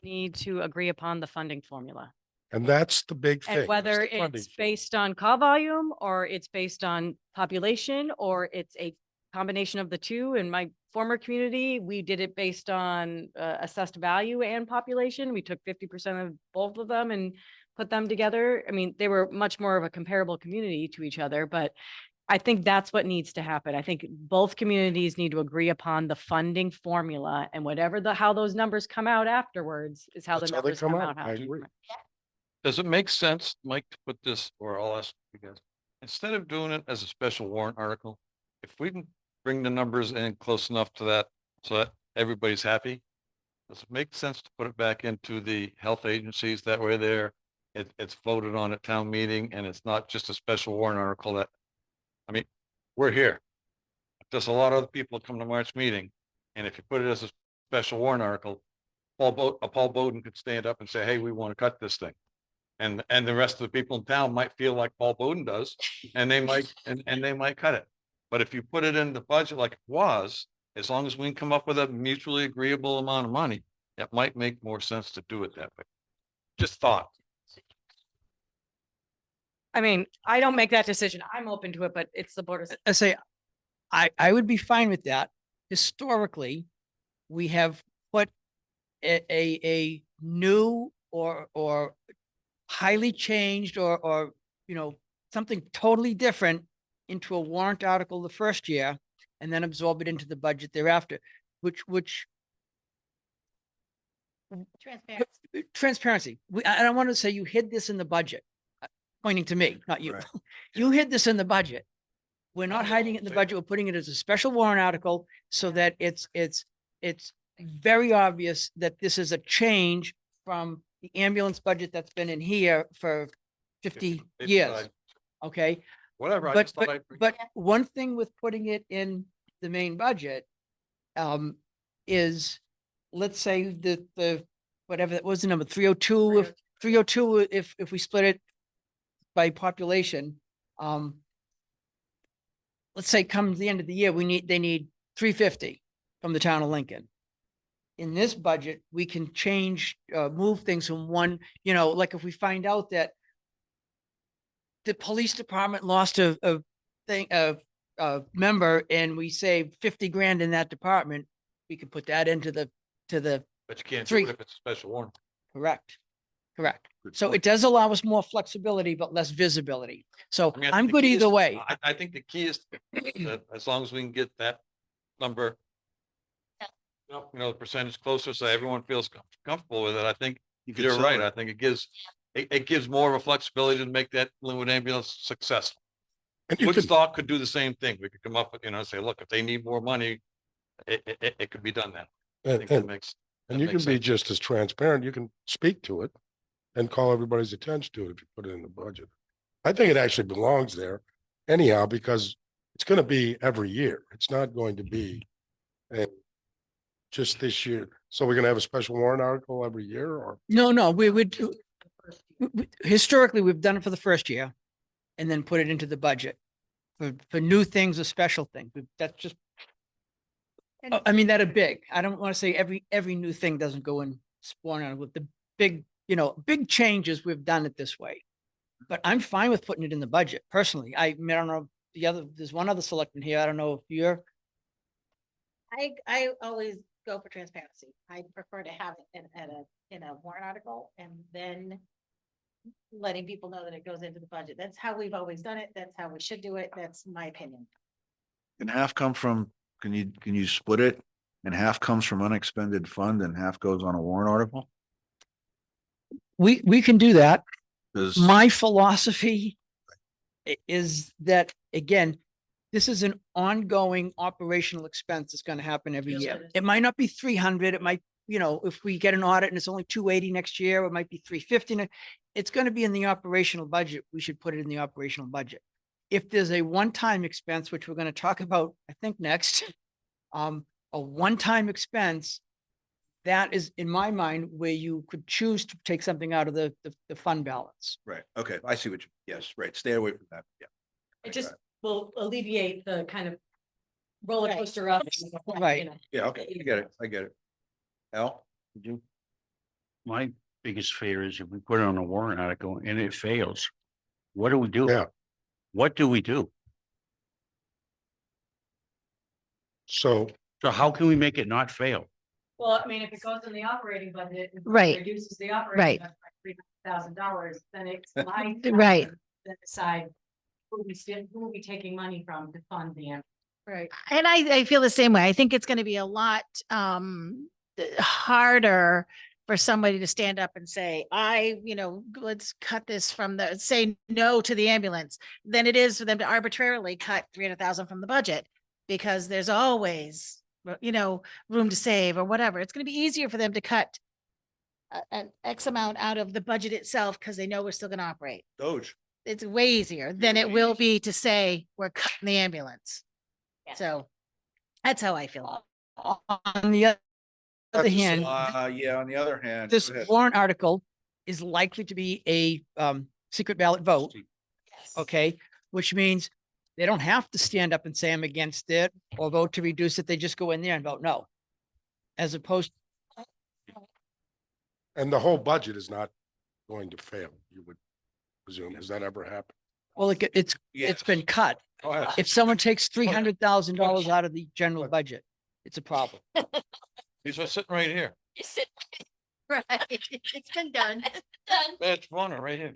Need to agree upon the funding formula. that's the big thing. And whether is the funding. it's based on call volume or it's based on population or it's a combination of the two. In my former community, we did it based on assessed value and population. We took 50% of both of them and put them together. I mean, they were much more of a comparable community to each other, but I think that's what needs to happen. I think both communities need to agree upon the funding formula, and how those numbers come out afterwards is how the That's how they numbers come come out. out. I agree. Does it make sense, Mike, to put this, or I'll ask you guys, instead of doing it as a special warrant article, if we can bring the numbers in close enough to that, so that everybody's happy? Does it make sense to put it back into the health agencies that way there? It's voted on at town meeting and it's not just a special warrant article that, I mean, we're here. There's a lot of other people that come to March meeting, and if you put it as a special warrant article, Paul Bowden could stand up and say, hey, we want to cut this thing. And the rest of the people in town might feel like Paul Bowden does, and they might, and they might cut it. But if you put it in the budget like it was, as long as we can come up with a mutually agreeable amount of money, it might make more sense to do it that way. Just thought. I mean, I don't make that decision. I'm open to it, but it's the board of. I say, I would be fine with that. Historically, we have put a new or highly changed or, you know, something totally different into a warrant article the first year and then absorb it into the budget thereafter, which transparency. I don't want to say you hid this in the budget, pointing to me, not you. Right. You hid this in the budget. We're not hiding it in the budget. We're putting it as a special warrant article so that it's very obvious that this is a change from the ambulance budget that's been in here for 50 years. Okay. Whatever. I But, just thought I'd bring- but one thing with putting it in the main budget is, let's say the, whatever, that was the number, 302, if 302, if we split it by population, let's say comes the end of the year, they need 350 from the town of Lincoln. In this budget, we can change, move things from one, you know, like if we find out that the police department lost a member and we saved 50 grand in that department, we could put that into the, But you can't do three. it if it's a special warrant. Correct. Good So point. it does allow us more flexibility, but less visibility. So I mean, I I'm think the good key is either to- way. I think the key is that as long as we can get that number, you know, the percentage closer, so everyone feels comfortable with it, I think You could you're sell right. it. I think it gives more of a flexibility to make that Linwood ambulance successful. And you could, Woodstock could do the same thing. We could come up with, you know, say, look, if they need more money, it could be done then. I and, think that and, makes. and that you can makes be sense. just as transparent. You can speak to it and call everybody's attention to it if you put it in the budget. I think it actually belongs there anyhow, because it's going to be every year. It's not going to be just this year. So we're going to have a special warrant article every year, or No, we would, historically, we've done it for the first year and then put it into the budget for new things or special things. That's just, I mean, that are big. I don't want to say every new thing doesn't go in spawn on with the big, you know, big changes. We've done it this way. But I'm fine with putting it in the budget personally. I mean, I don't know, there's one other selectman here. I don't know if you're, I always go for transparency. I prefer to have it in a warrant article and then letting people know that it goes into the budget. That's how we've always done it. That's how we should do it. That's my opinion. Can half come from, can you split it? And half comes from unexpended fund and half goes on a warrant article? We can do that. Cause My philosophy is that, again, this is an ongoing operational expense that's gonna happen every Yes, year. it is. It might not be 300, it might, you know, if we get an audit and it's only 280 next year, it might be 350. It's gonna be in the operational budget. We should put it in the operational budget. If there's a one-time expense, which we're gonna talk about, I think next, a one-time expense, that is, in my mind, where you could choose to take something out of the fund balance. right, okay, I see what you, yes, right, stay away from that, yeah. It just will alleviate the kind of roller coaster up. Right. Yeah, okay, I get it. Al, did you? My biggest fear is if we put it on a warrant article and it fails, what do we do? Yeah. What do we do? So, So how can we make it not fail? Well, I mean, if it goes in the operating budget. and Right. Reduces the Right. operating budget by $3,000, then it's my. job Right. to decide who will be taking money from to fund the. Right. And I feel the same way. I think it's gonna be a lot harder for somebody to stand up and say, let's cut this from say no to the ambulance than it is for them to arbitrarily cut 300,000 from the budget. Because there's always, room to save or whatever. It's gonna be easier for them to cut an X amount out of the budget itself because they know we're still gonna operate. Doge. It's way easier than it will be to say we're cutting the ambulance. So that's how I feel. On the other hand, Yeah, on the other hand. this go ahead. warrant article is likely to be a secret ballot vote, okay? Which means they don't have to stand up and say I'm against it or vote to reduce it. They just go in there and vote no. As opposed, and the whole budget is not going to fail, you would presume. Has that ever happened? well, it's Yes. been cut. Go ahead. If someone takes $300,000 out of the general budget, it's a problem. These are sitting right here. Is it? Right, it's been done. Done. That's one right here.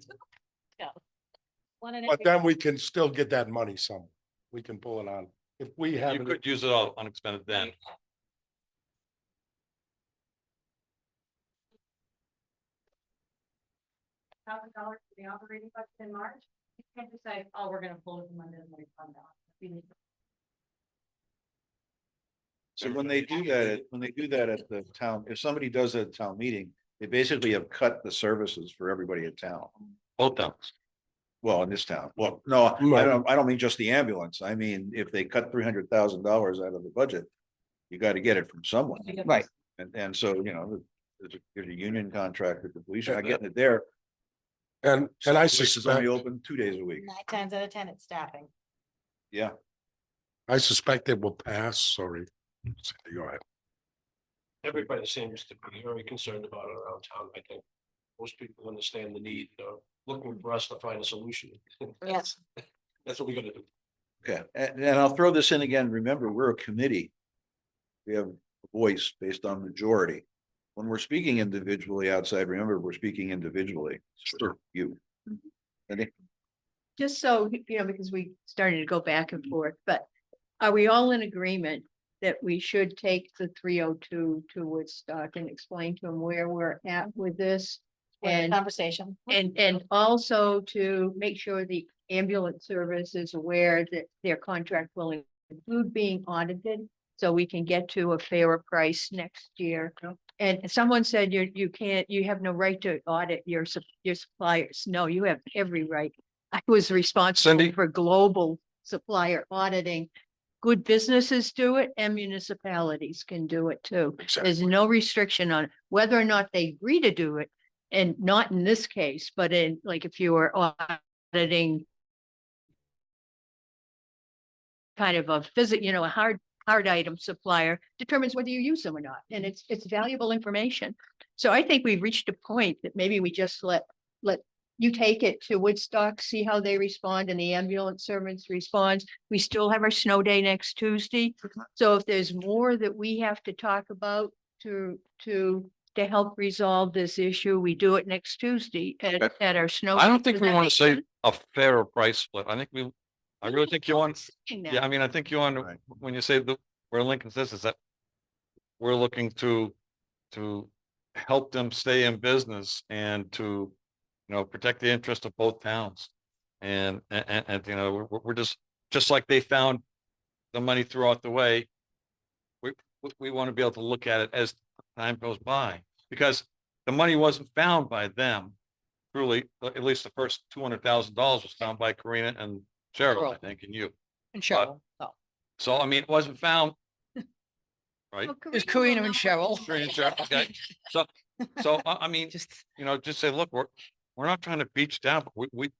But then we can still get that money somewhere. We can pull it on. If we have You it, could use it all unexpended then. $1,000 for the operating budget in March. You can't just say, oh, we're gonna pull it from under the fund balance. So when they do that at the town, if somebody does it at town meeting, they basically have cut the services for everybody in town. Both towns. Well, in this town, well, no, I don't mean just the ambulance. I mean, if they cut $300,000 out of the budget, you gotta get it from someone. Right. And so, there's a union contract with the police, you're not getting it there. and I Some places suspect, only open 2 days a week. 9 times out of 10, it's staffing. Yeah, I suspect it will pass, sorry. Cindy, go ahead. Everybody seems to be very concerned about it around town. I think most people understand the need, looking for us to find a solution. Yes. That's what we gotta do. okay, and I'll throw this in again, remember, we're a committee. We have a voice based on majority. When we're speaking individually outside, remember, we're speaking individually. Sure. You. Cindy? Just so, because we started to go back and forth, but are we all in agreement that we should take the 302 to Woodstock and explain to them where we're at with this? And Conversation. And also to make sure the ambulance service is aware that their contract will include being audited, so we can get to a fairer price next year. And someone said you have no right to audit your suppliers. No, you have every right. I was responsible Cindy? for global supplier auditing. Good businesses do it and municipalities can do it too. There's no restriction on whether or not they agree to do it. And not in this case, but in like if you were auditing kind of a a hard item supplier determines whether you use them or not. And it's valuable information. So I think we've reached a point that maybe we just let you take it to Woodstock, see how they respond, and the ambulance service responds. We still have our snow day next Tuesday. So if there's more that we have to talk about to to help resolve this issue. We do it next Tuesday at our snow. I don't think Does we that want make to say sense? a fairer price split. I think I really think you want, Saying yeah, that. I mean, I think you want, Right. when you say that, where Lincoln says is that we're looking to help them stay in business and to, protect the interest of both towns. And, we're just like they found the money throughout the way. We want to be able to look at it as time goes by, because the money wasn't found by them. Truly, at least the first $200,000 was found by Karina and Cheryl, I think, and you. And Cheryl. Oh, So, I mean, it wasn't found. Right? Well, There's Karina Karina will and know. Cheryl. Karina and Cheryl, okay. So, I mean, just say, look, we're not trying to beat you down, but we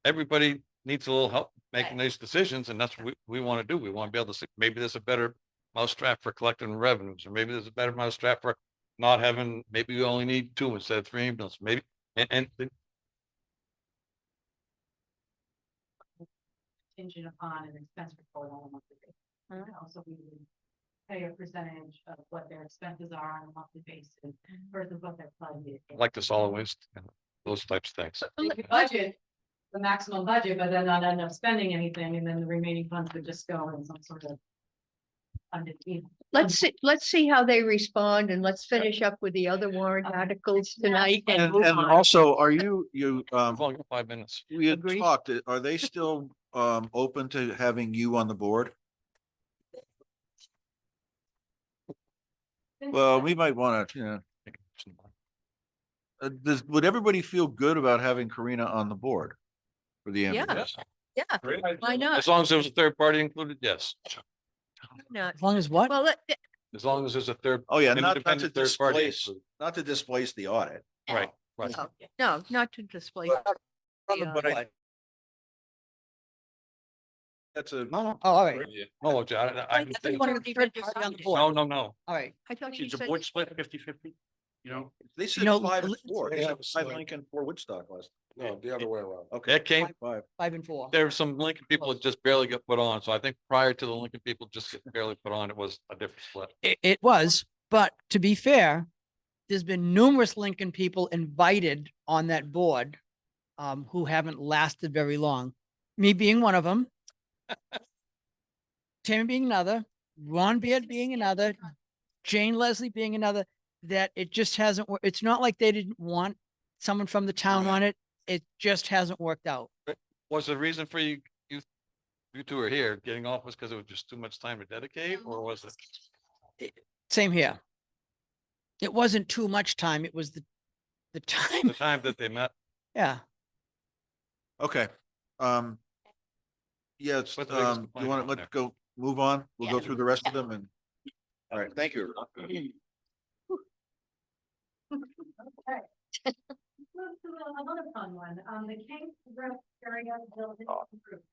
everybody needs a little help making these decisions, and that's what we want to do. We want to be able to see, maybe there's a better mousetrap for collecting revenues, or maybe there's a better mousetrap for not having, maybe we only need 2 instead of 3 ambulance, maybe, and Contingent upon an expense report on a monthly basis. And also we would pay a percentage of what their expenses are on a monthly basis versus what they're budgeted. like the solid waste, and those types of things. They could budget the maximum budget, but then not end up spending anything, and then the remaining funds would just go in some sort of Let's see how they respond, and let's finish up with the other warrant articles tonight. And move on. also, are you, I've only got 5 minutes. we had Agreed. talked, are they still, open to having you on the board? Well, we might wanna, would everybody feel good about having Karina on the board? For the ambulance? Yeah, why not? As long as there was a third party included, yes. Not, As long as what? well, As long as there's a third. Oh, yeah, an not to independent third party displace, included. not to displace the audit. Right, right. no, not to display. That's a. No, Oh, all right. no, look, I thought You you want were a third party on the board. no, no. All right. I thought you Is the said. board split 50-50? You know, They said know, 5-4. They yeah, said it's 5 like- Lincoln, 4 Woodstock last. No, the other way around. Okay. That came, 5. 5 and 4. there were some Lincoln people that just barely got put on, so I think prior to the Lincoln people just barely put on, it was a different split. It was, but to be fair, there's been numerous Lincoln people invited on that board who haven't lasted very long. Me being one of them. Tammy being another, Ron Beard being another, Jane Leslie being another, that it just hasn't, it's not like they didn't want someone from the town on it. It just hasn't worked out. Was the reason for you two are here, getting off was because it was just too much time to dedicate, or was it? Same here. It wasn't too much time. It was the time. The time that they met? Yeah. Okay. Yeah, it's, What's the biggest you complaint want on to, there? let's go, move on. We'll go through the rest of them and. All right, thank you. Okay. Move to another fun one, the King Rest area building improvement.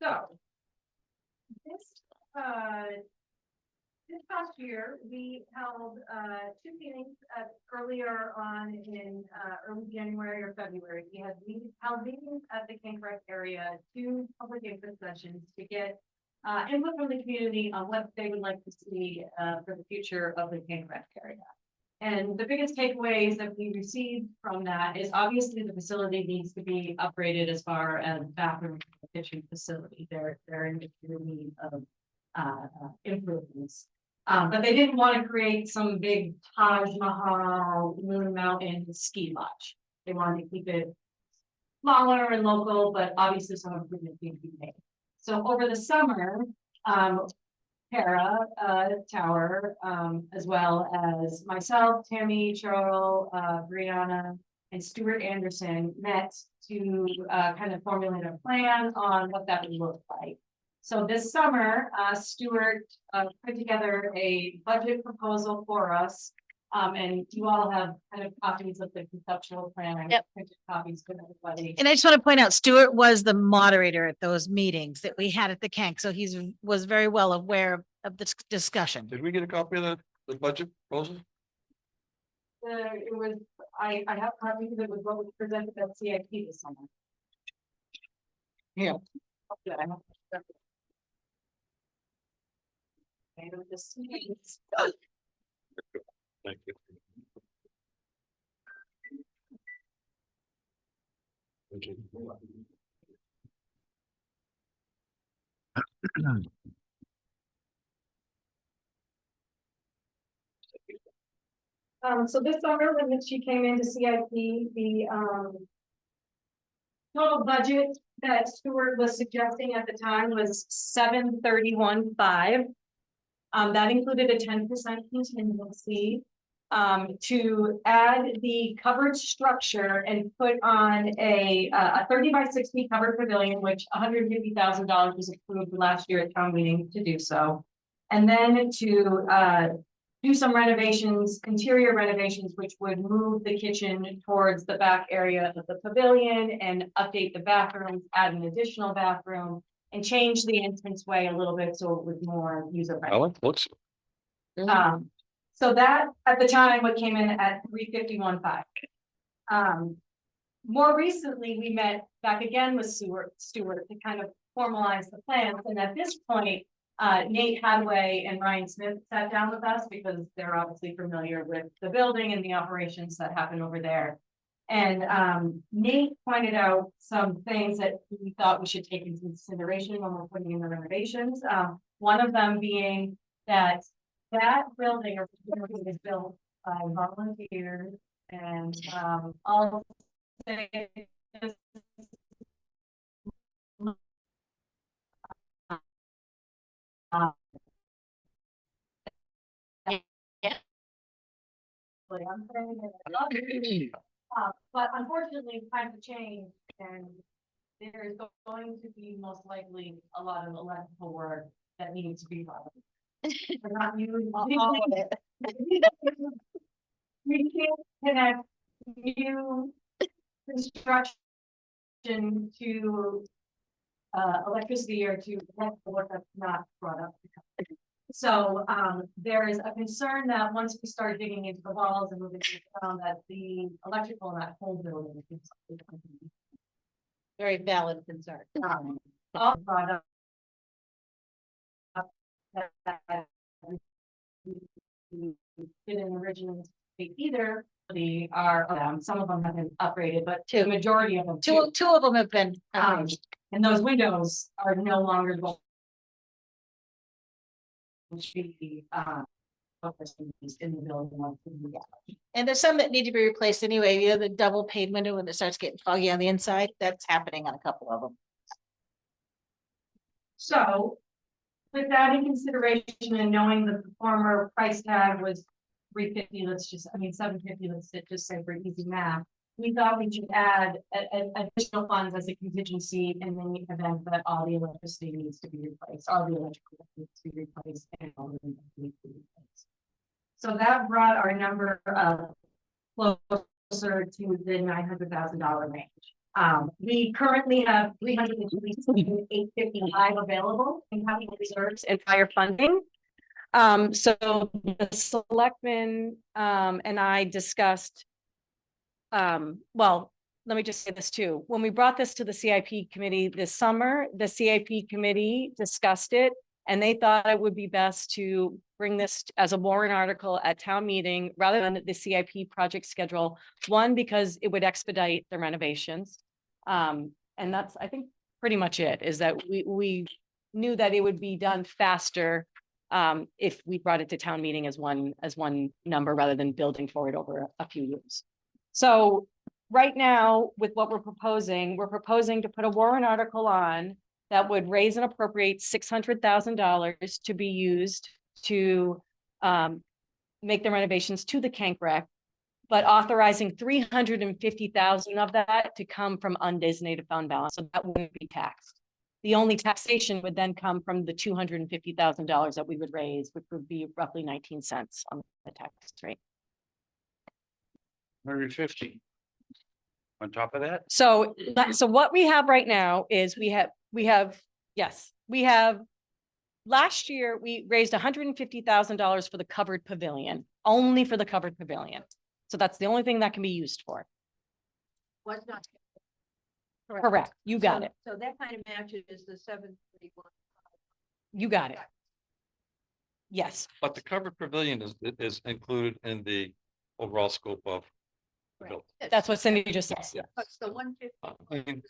So. This past year, we held, 2 meetings, earlier on in, early January or February. We had held meetings at the King Rest area, 2 public input sessions to get input from the community on what they would like to see for the future of the King Rest area. And the biggest takeaways that we received from that is obviously the facility needs to be upgraded as far as bathroom and kitchen facility. They're in need of improvements. But they didn't want to create some big Taj Mahal, Moon Mountain ski lodge. They wanted to keep it smaller and local, but obviously some improvements need to be made. So over the summer, Para Tower, as well as myself, Tammy, Cheryl, Brianna, and Stuart Anderson met to kind of formulate a plan on what that would look like. So this summer, Stuart put together a budget proposal for us. And you all have kind of copies of the conceptual plan. I Yep. printed copies for everybody. And I just want to point out, Stuart was the moderator at those meetings that we had at the Kank, so was very well aware of this discussion. Did we get a copy of the budget proposal? It was, I have copies of it with what was presented at CIP this summer. Yeah. Okay, I have- Thank you. So this summer, when she came into CIP, the, total budget that Stuart was suggesting at the time was 731,500. That included a 10% contingency. To add the covered structure and put on a 30 by 60 covered pavilion, which $150,000 was approved last year at town meeting to do so. And then to, do some renovations, interior renovations, which would move the kitchen towards the back area of the pavilion and update the bathrooms, add an additional bathroom, and change the entranceway a little bit so it was more user friendly. Looks. So that at the time, what came in at 351,500. More recently, we met back again with Stuart to kind of formalize the plans, and at this point, Nate Hadway and Ryan Smith sat down with us because they're obviously familiar with the building and the operations that happen over there. And Nate pointed out some things that we thought we should take into consideration when we're putting in the renovations. One of them being that building or facility is built by volunteers, and I'll say this but unfortunately, times have changed, and there's going to be most likely a lot of electrical work that needs to be done. We're not using all of it. We can't connect new construction to electricity or to electrical work that's not brought up. So there is a concern that once we start digging into the walls and moving around, that the electrical in that whole building is Very valid concern. all brought up. Didn't originally speak either. The are some of them have been upgraded, but the majority of them. Two of them have been. And those windows are no longer. Be in the building. And there's some that need to be replaced anyway. You know, the double pane window when it starts getting foggy on the inside, that's happening on a couple of them. So with that in consideration and knowing that the former price tag was 350, $750, let's just say for easy math. We thought we should add additional funds as a contingency in the event that all the electricity needs to be replaced, all the electrical needs to be replaced, and all the needs to be replaced. So that brought our number closer to the $900,000 range. We currently have $328,555 available in capital reserves and fire funding. So the selectmen and I discussed. Well, let me just say this too. When we brought this to the CIP committee this summer, the CIP committee discussed it, and they thought it would be best to bring this as a warrant article at town meeting rather than the CIP project schedule. One, because it would expedite the renovations. And that's, I think, pretty much it, is that we knew that it would be done faster if we brought it to town meeting as one number rather than building forward over a few years. So right now, with what we're proposing to put a warrant article on that would raise and appropriate $600,000 to be used to make the renovations to the Kank Rec, but authorizing $350,000 of that to come from undesignated fund balance, so that wouldn't be taxed. The only taxation would then come from the $250,000 that we would raise, which would be roughly 19 cents on the tax rate. 150. On top of that? So what we have right now is we have last year, we raised $150,000 for the covered pavilion, only for the covered pavilion. So that's the only thing that can be used for. What's not. Correct. You got it. So that kind of matches the 731. You got it. Yes, But the covered pavilion is included in the overall scope of. the building. that's what Cindy just said. Yeah. What's the 150? I mean,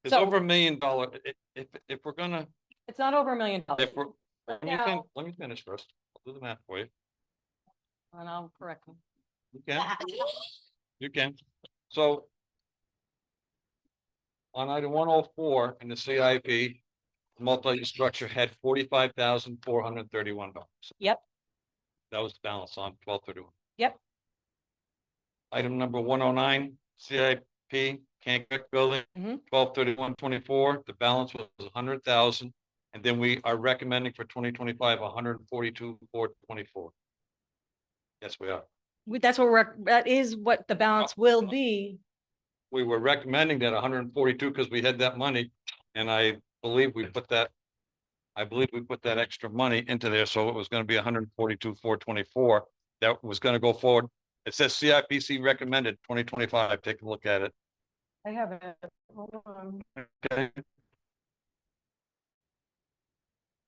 It's So- over $1 million. If we're gonna, It's not over $1 million. if we're, Now- let me finish first. I'll do the math for you. And I'll correct them. You can, you can. So. On item 104 in the CIP, multi-use structure had $45,431. Yep, That was the balance on 12/31. yep, Item number 109, CIP, Kankakee Building, Mhm. 12/31/24, the balance was 100,000. And then we are recommending for 2025, 142,424. Yes, we are. that's what that is what the balance will be. We were recommending that 142 because we had that money. And I believe we put that extra money into there. So it was going to be 142,424. That was going to go forward. It says CIPC recommended 2025. Take a look at it. I have it. Hold on. Okay.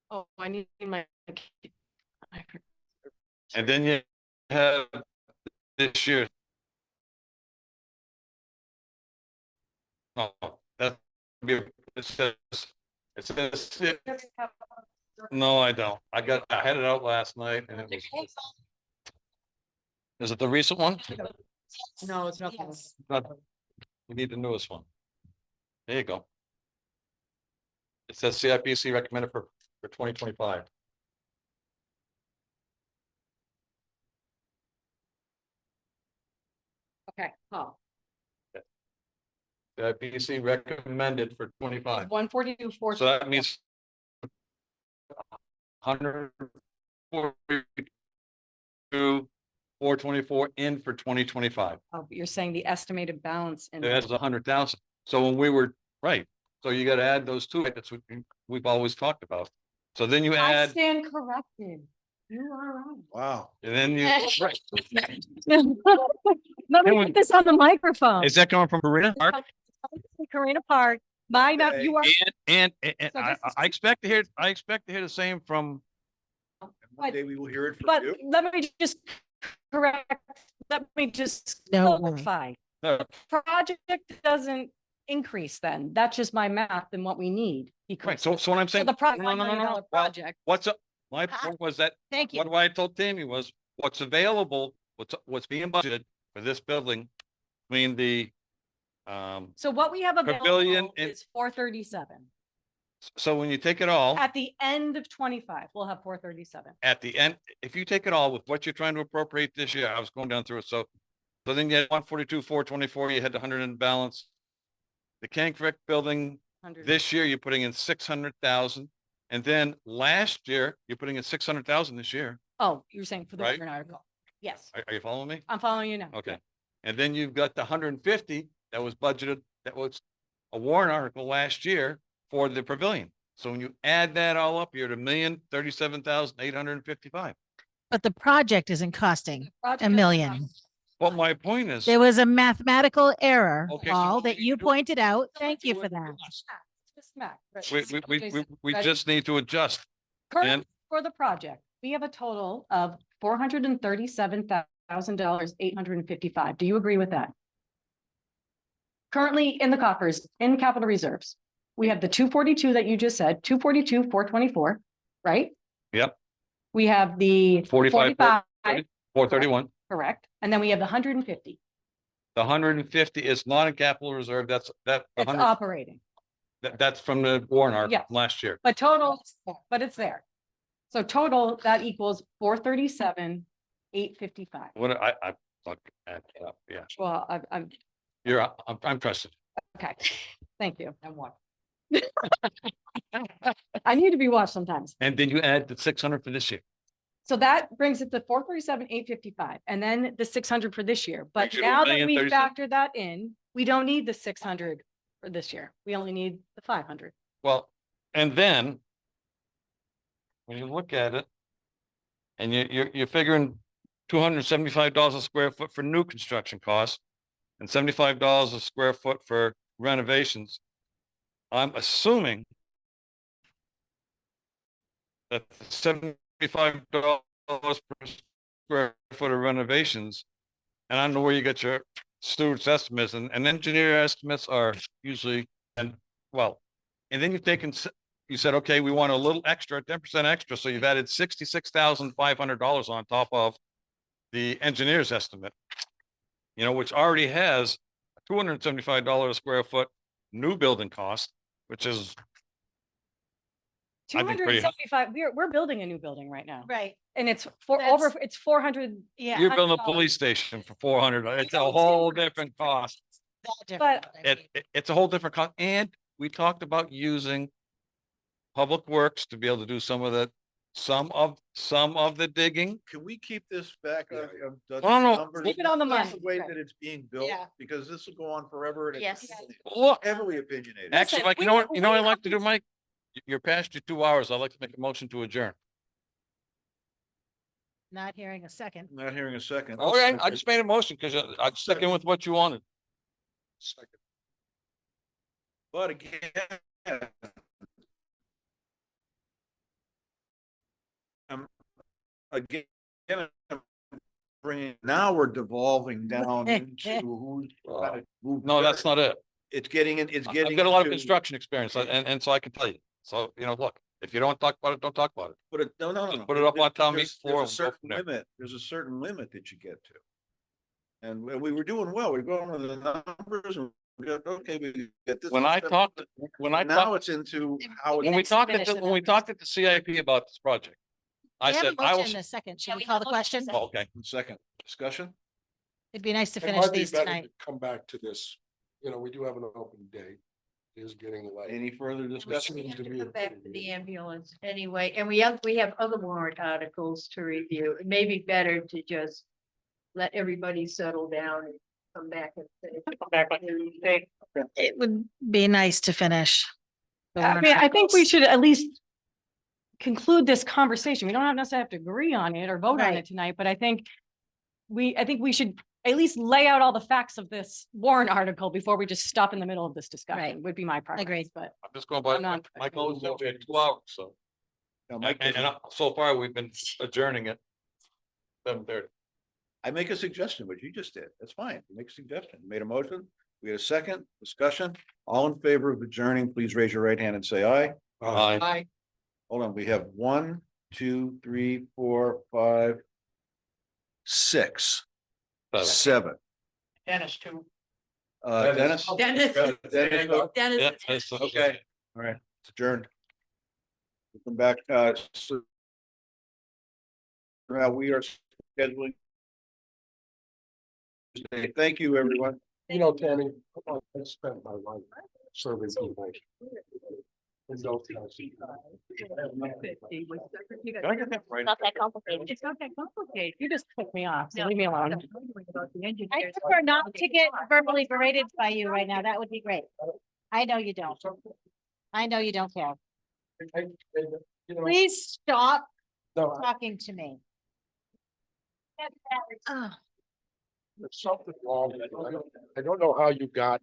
Oh, I need my. And then you have this year. No, that it says, no, I don't. I had it out last night and it was. Is it the recent one? No, it's not. Not- You need the newest one. There you go. It says CIPC recommended for 2025. Okay, oh, CIPC recommended for 25. 142, So that means 142, 424 in for 2025. Oh, but you're saying the estimated balance in. That's 100,000. So when we were, right, so you gotta add those two, that's what we've always talked about. So then you I add, stand corrected. You are Wow. and then you, right. right. Let me put this on the microphone. Is that coming from Karina? Mark? Karina Park, mine, you are. And So I this is- I expect to hear the same from, One day we will hear it from But you. let me just correct, let me just No. clarify. no, Project doesn't increase then. That's just my math and what we need. right, Because so what I'm so saying. the no, no, no, no, $5 no, million well, project. What's up? My point was that, Thank you. what I told Tammy was, what's available, what's being budgeted for this building. Between the, So what we have Pavilion available and- is 437. so when you take it all, At the end of 25, we'll have 437. at the end, if you take it all with what you're trying to appropriate this year, I was going down through it, so. So then you had 142, 424, you had the 100 in balance. The Kankakee Building, 100. this year you're putting in 600,000. And then last year, you're putting in 600,000 this year. Oh, you're saying for the Right? warrant article? Yes, Are you following me? I'm following you now. Okay. And then you've got the 150 that was budgeted, that was a warrant article last year for the pavilion. So when you add that all up, you're at 1,037,855. But the project isn't costing Project a doesn't million. cost- But my point is. There was a mathematical error, Okay, so Paul, what that we you do- pointed out. Thank you for that. Just math, right. We Jason, ready? just need to adjust. Current for the project, we have a total of $437,000, 855. Do you agree with that? Currently in the coffers, in capital reserves, we have the 242 that you just said, 242, 424, right? Yep, We have the 45, 431. correct, and then we have the 150. The 150 is not in capital reserve. That's the It's 100, operating, that's from the warrant article Yes. last year. but total, but it's there. So total, that equals 437, 855. What I fuck add it up, yeah. Well, I'm, I'm trusted. okay, thank you. And what? I need to be watched sometimes. And then you add the 600 for this year. So that brings it to 437, 855, and then the 600 for this year. But Brings you to now that we 1,037. factor that in, we don't need the 600 for this year. We only need the 500. Well, and then when you look at it and you're figuring $275 a square foot for new construction costs and $75 a square foot for renovations. I'm assuming that $75 per square foot of renovations. And I don't know where you get your Stewart's estimates and engineer estimates are usually, and well, and then you've taken, you said, okay, we want a little extra, 10% extra, so you've added $66,500 on top of the engineer's estimate. You know, which already has a $275 a square foot new building cost, which is Two I think hundred pretty and high. seventy-five, we're building a new building right now. Right. And it's for over, That's- it's 400. Yeah. you're building a police station for 400. It's a whole different cost. that different, I mean. It's a whole different cost. And we talked about using Public Works to be able to do some of the digging. Can we keep this back on? the No, no, numbers? keep it on the Just money. The way that it's being built, Yeah. because this will go on forever and it's Yes. Look, heavily opinionated. actually, Listen, Mike, we you know have- what, I'd we like to have- do, Mike? You're past your 2 hours. I'd like to make a motion to adjourn. Not hearing a second. Not hearing a second. Okay, I just made a motion because I stuck in with what you wanted. Second. But again. Again. I'm Bringing, now we're devolving down into who's. gotta move No, that's dirt. not it. It's getting, it's getting. I've got a lot of into- construction experience and so I can tell you. So, you know, look, if you don't talk about it, don't talk about it. But no, no, no. Put it up on town meeting There's- floor There's a and go certain from there. limit, there's a certain limit that you get to. And we were doing well, we're going with the numbers and we got, okay, we get this. When I this, talked, that. when I Now talked, it's into how. when we it's talked, finish the when we talked at the CIP about this project, I We have a said, I will. motion in a second. Should Yeah, we we call have the a motion question? in a Oh, okay. Second discussion. It'd be nice to It finish might be these better tonight. to come back to this. You know, we do have an open date. It is getting late. Any further discussion? Seems to be Come a back pretty to the good- ambulance anyway, and we have other warrant articles to review. It may be better to just let everybody settle down and come back and say. It would be nice to finish. the I warrant mean, I think we articles. should at least conclude this conversation. We don't have necessarily have to agree on it or vote on Right. it tonight, but I think we should at least lay out all the facts of this warrant article before we just stop in the middle of this discussion, Right. would be my preference, Agreed. but. I'm just going by, I'm not- my goal is that we had 2 hours, so. Now, And, Mike, so far, we've been adjourning at 7:30. I make a suggestion, what you just did, that's fine, you make a suggestion, you made a motion, we had a second discussion, all in favor of adjourning, please raise your right hand and say aye. Aye. Hold on, we have 1, 2, 3, 4, 5. 6, 7. Dennis too. Dennis? Dennis. Dennis, Yeah, Dennis. that's- okay, all right, it's adjourned. We'll come back, so. Now we are scheduling. Thank you, everyone. You know, Tammy, I spent my life serving people. In those kinds Not that complicated. It's not that complicated. You just took me off, so No, leave me alone. I'm wondering about the I engineers. prefer not to get verbally berated by you right now. That would be great. I know you don't. I know you don't care. You know, Please stop no, talking to me. there's something wrong. I don't know how you got